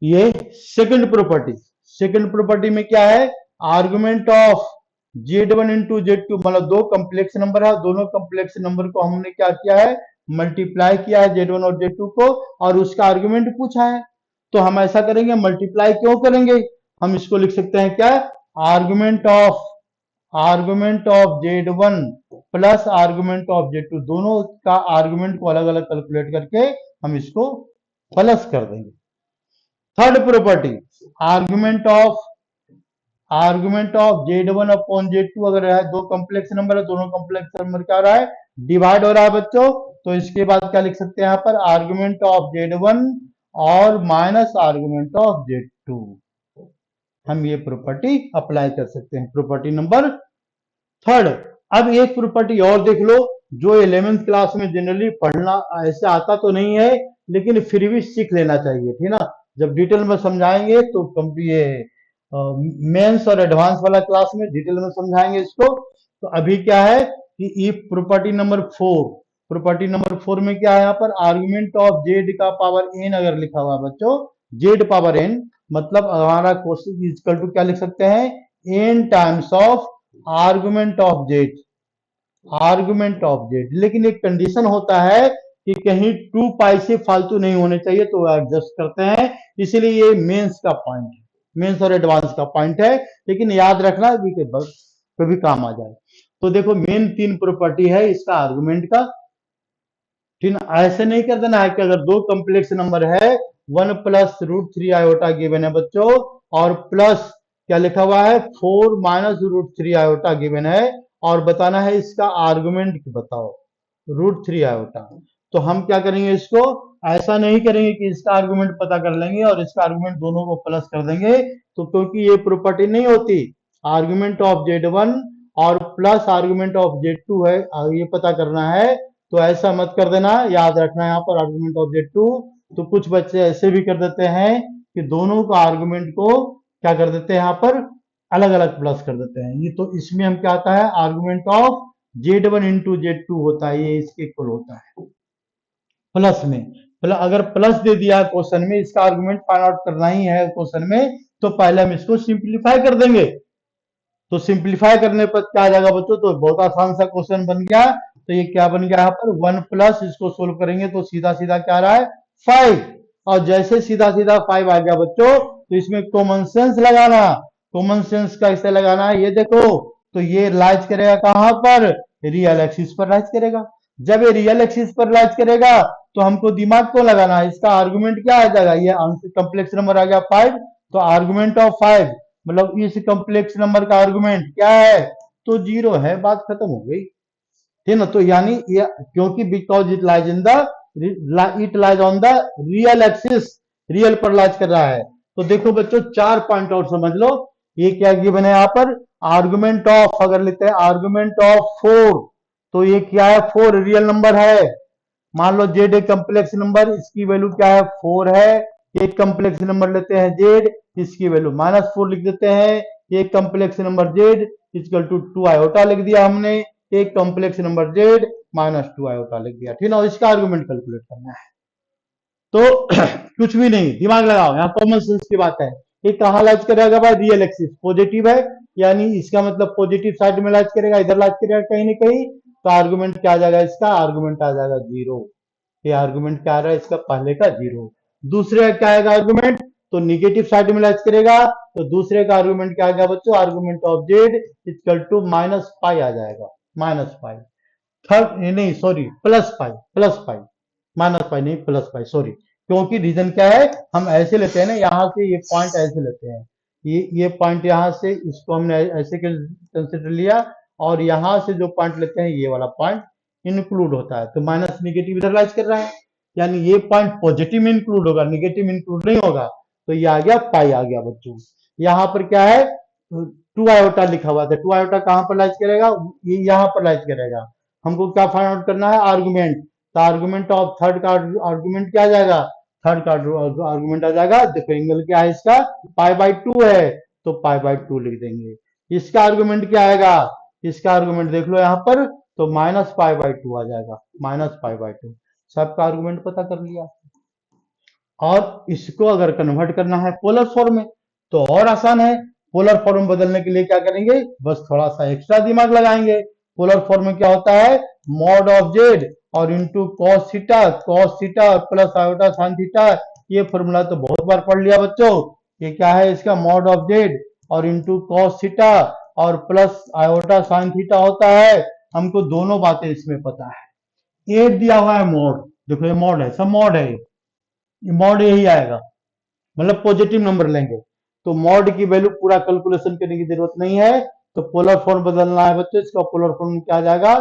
ये सेकंड प्रॉपर्टी। सेकंड प्रॉपर्टी में क्या है, argument of Z1 into Z2, मतलब दो कॉम्प्लेक्स नंबर है, दोनों कॉम्प्लेक्स नंबर को हमने क्या किया है, मल्टीप्लाई किया है Z1 और Z2 को, और उसका आर्गुमेंट पूछा है। तो हम ऐसा करेंगे, मल्टीप्लाई क्यों करेंगे, हम इसको लिख सकते हैं क्या, argument of Z1 plus argument of Z2, दोनों का आर्गुमेंट को अलग अलग कैलकुलेट करके हम इसको प्लस कर देंगे। Third property, argument of Z1 upon Z2, अगर है दो कॉम्प्लेक्स नंबर है, दोनों कॉम्प्लेक्स नंबर क्या हो रहा है, डिवाइड हो रहा है बच्चों। तो इसके बाद क्या लिख सकते हैं यहाँ पर, आर्गुमेंट ऑफ Z1 और माइनस आर्गुमेंट ऑफ Z2, हम ये प्रॉपर्टी अप्लाई कर सकते हैं, प्रॉपर्टी नंबर थर्ड। अब एक प्रॉपर्टी और देख लो, जो 11th क्लास में जनरली पढ़ना ऐसे आता तो नहीं है, लेकिन फिर भी सीख लेना चाहिए, ठीक ना। जब डिटेल में समझाएंगे तो ये मेंस और एडवांस वाला क्लास में डिटेल में समझाएंगे इसको। तो अभी क्या है कि ये प्रॉपर्टी नंबर 4 में क्या है, यहाँ पर आर्गुमेंट ऑफ जेड का पावर n अगर लिखा हुआ बच्चों, जेड पावर n, मतलब हमारा क्वेश्चन इक्वल टू क्या लिख सकते हैं, n times of argument of Z. लेकिन एक कंडीशन होता है कि कहीं 2 पाई से फालतू नहीं होने चाहिए, तो एडजस्ट करते हैं, इसीलिए ये मेंस का पॉइंट है, मेंस और एडवांस का पॉइंट है, लेकिन याद रखना कभी काम आ जाए। तो देखो मेन 3 प्रॉपर्टी है इसका आर्गुमेंट का, ठीक। ऐसे नहीं कर देना है कि अगर दो कॉम्प्लेक्स नंबर है 1 प्लस √3 आयोटा गिवन है बच्चों, और प्लस क्या लिखा हुआ है 4 माइनस √3 आयोटा गिवन है, और बताना है इसका आर्गुमेंट बताओ √3 आयोटा। तो हम क्या करेंगे, इसको ऐसा नहीं करेंगे कि इसका आर्गुमेंट पता कर लेंगे और इसका आर्गुमेंट दोनों को प्लस कर देंगे, तो क्योंकि ये प्रॉपर्टी नहीं होती। आर्गुमेंट ऑफ Z1 और प्लस आर्गुमेंट ऑफ Z2 है, ये पता करना है, तो ऐसा मत कर देना, याद रखना यहाँ पर आर्गुमेंट ऑफ Z2। तो कुछ बच्चे ऐसे भी कर देते हैं कि दोनों का आर्गुमेंट को क्या कर देते हैं, यहाँ पर अलग अलग प्लस कर देते हैं। ये तो इसमें हम क्या आता है, argument of Z1 into Z2 होता है, ये इसके इक्वल होता है प्लस में। अगर प्लस दे दिया क्वेश्चन में, इसका आर्गुमेंट फाइंड आउट करना ही है क्वेश्चन में, तो पहले हम इसको सिंप्लीफाई कर देंगे। तो सिंप्लीफाई करने पर क्या आ जाएगा बच्चों, तो बहुत आसान सा क्वेश्चन बन गया। तो ये क्या बन गया यहाँ पर 1 प्लस, इसको सोल्व करेंगे तो सीधा सीधा क्या आ रहा है 5, और जैसे सीधा सीधा 5 आ गया बच्चों, तो इसमें कॉमन सेंस लगाना। कॉमन सेंस कैसे लगाना है ये देखो, तो ये लाइज करेगा कहां पर, रियल एक्सिस पर लाइज करेगा। जब ये रियल एक्सिस पर लाइज करेगा तो हमको दिमाग को लगाना है, इसका आर्गुमेंट क्या आ जाएगा, ये आंसर कॉम्प्लेक्स नंबर आ गया 5, तो आर्गुमेंट ऑफ 5 मतलब इस कॉम्प्लेक्स नंबर का आर्गुमेंट क्या है, तो 0 है, बात खत्म हो गई, ठीक ना। तो यानी ये क्योंकि because it lies on the real axis, real पर लाइज कर रहा है। तो देखो बच्चों 4 पॉइंट और समझ लो, ये क्या गिवन है यहाँ पर, आर्गुमेंट ऑफ, अगर लेते हैं आर्गुमेंट ऑफ 4, तो ये क्या है 4 रियल नंबर है। मान लो जेड एक कॉम्प्लेक्स नंबर, इसकी वैल्यू क्या है 4 है। एक कॉम्प्लेक्स नंबर लेते हैं जेड, इसकी वैल्यू -4 लिख देते हैं। एक complex number Z equal to 2 iota लिख दिया हमने, एक कॉम्प्लेक्स नंबर जेड -2 आयोटा लिख दिया, ठीक ना। इसका आर्गुमेंट कैलकुलेट करना है, तो कुछ भी नहीं, दिमाग लगाओ, यहाँ कॉमन सेंस की बात है। ये कहाँ लाइज करेगा भाई, रियल एक्सिस पॉजिटिव है, यानी इसका मतलब पॉजिटिव साइड में लाइज करेगा, इधर लाइज करेगा कहीं ना कहीं, तो आर्गुमेंट क्या आ जाएगा, इसका आर्गुमेंट आ जाएगा 0। ये आर्गुमेंट क्या आ रहा है इसका, पहले का 0। दूसरे का क्या आएगा आर्गुमेंट, तो निगेटिव साइड में लाइज करेगा, तो दूसरे का आर्गुमेंट क्या आ गया बच्चों, argument of Z equal to -π आ जाएगा, -π। थर्ड नहीं सॉरी +π, -π नहीं +π, सॉरी। क्योंकि रीजन क्या है, हम ऐसे लेते हैं ना, यहाँ से ये पॉइंट ऐसे लेते हैं, ये पॉइंट यहाँ से, इसको हमने ऐसे कंसिडर लिया, और यहाँ से जो पॉइंट लेते हैं ये वाला पॉइंट इंक्लूड होता है, तो माइनस निगेटिव इधर लाइज कर रहा है, यानी ये पॉइंट पॉजिटिव में इंक्लूड होगा, निगेटिव में इंक्लूड नहीं होगा। तो ये आ गया पाई आ गया बच्चों। यहाँ पर क्या है 2 आयोटा लिखा हुआ था, 2 आयोटा कहाँ पर लाइज करेगा, ये यहाँ पर लाइज करेगा। हमको क्या फाइंड आउट करना है, आर्गुमेंट। तो आर्गुमेंट ऑफ थर्ड का आर्गुमेंट क्या आ जाएगा, थर्ड का आर्गुमेंट आ जाएगा, देखो एंगल क्या है इसका, π/2 है, तो π/2 लिख देंगे। इसका आर्गुमेंट क्या आएगा, इसका आर्गुमेंट देख लो यहाँ पर, तो -π/2 आ जाएगा, -π/2। सबका आर्गुमेंट पता कर लिया। और इसको अगर कन्वर्ट करना है पोलर फॉर्म में, तो और आसान है। पोलर फॉर्म में बदलने के लिए क्या करेंगे, बस थोड़ा सा एक्स्ट्रा दिमाग लगाएंगे। पोलर फॉर्म में क्या होता है, मॉड ऑफ जेड और into cos theta plus iota sin theta. ये फॉर्मूला तो बहुत बार पढ़ लिया बच्चों। ये क्या है इसका, मॉड ऑफ जेड और इंटू कॉस थीटा और प्लस आयोटा साइन थीटा होता है। हमको दोनों बातें इसमें पता है। ए दिया हुआ है मॉड, देखो ये मॉड है, सब मॉड है, ये मॉड यही आएगा, मतलब पॉजिटिव नंबर लेंगे। तो मॉड की वैल्यू पूरा कैलकुलेशन करने की जरूरत नहीं है। तो पोलर फॉर्म बदलना है बच्चों, इसका पोलर फॉर्म क्या आ जाएगा,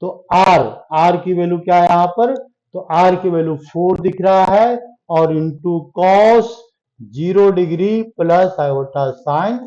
तो आर, आर की वैल्यू क्या है यहाँ पर, तो आर की वैल्यू 4 दिख रहा है और into cos 0 degree plus iota sign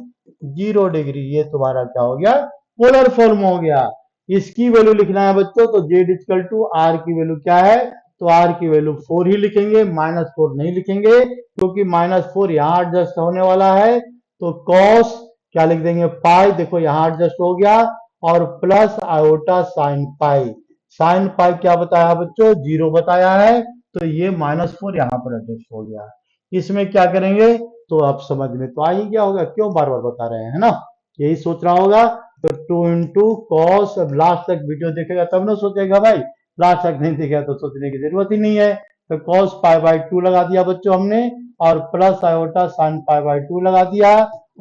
0 degree, ये तुम्हारा क्या हो गया, पोलर फॉर्म हो गया। इसकी वैल्यू लिखना है बच्चों, तो जेड इक्वल टू आर की वैल्यू क्या है, तो आर की वैल्यू 4 ही लिखेंगे, -4 नहीं लिखेंगे, क्योंकि -4 यहाँ एडजस्ट होने वाला है। तो कॉस क्या लिख देंगे, पाई, देखो यहाँ एडजस्ट हो गया, और plus iota sine pi, sine pi क्या बताया बच्चों, 0 बताया है, तो ये -4 यहाँ पर एडजस्ट हो गया। इसमें क्या करेंगे, तो आप समझ में तो आ ही गया होगा, क्यों बार बार बता रहे हैं, है ना, यही सोच रहा होगा। तो 2 इंटू कॉस, अब लास्ट तक वीडियो देखेगा तब ना सोचेगा भाई, लास्ट तक नहीं देखेगा तो सोचने की जरूरत ही नहीं है। तो कॉस पाई बाई 2 लगा दिया बच्चों हमने, और plus iota sign pi by 2 लगा दिया,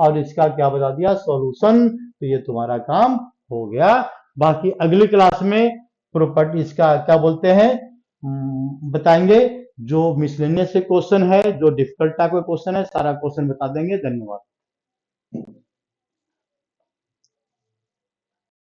और इसका क्या बता दिया, सॉल्यूशन। तो ये तुम्हारा काम हो गया। बाकी अगली क्लास में प्रॉपर्टी इसका क्या बोलते हैं, बताएंगे। जो मिसलेनियस से क्वेश्चन है, जो डिफिकल्ट टाइप का क्वेश्चन है, सारा क्वेश्चन बता देंगे। धन्यवाद।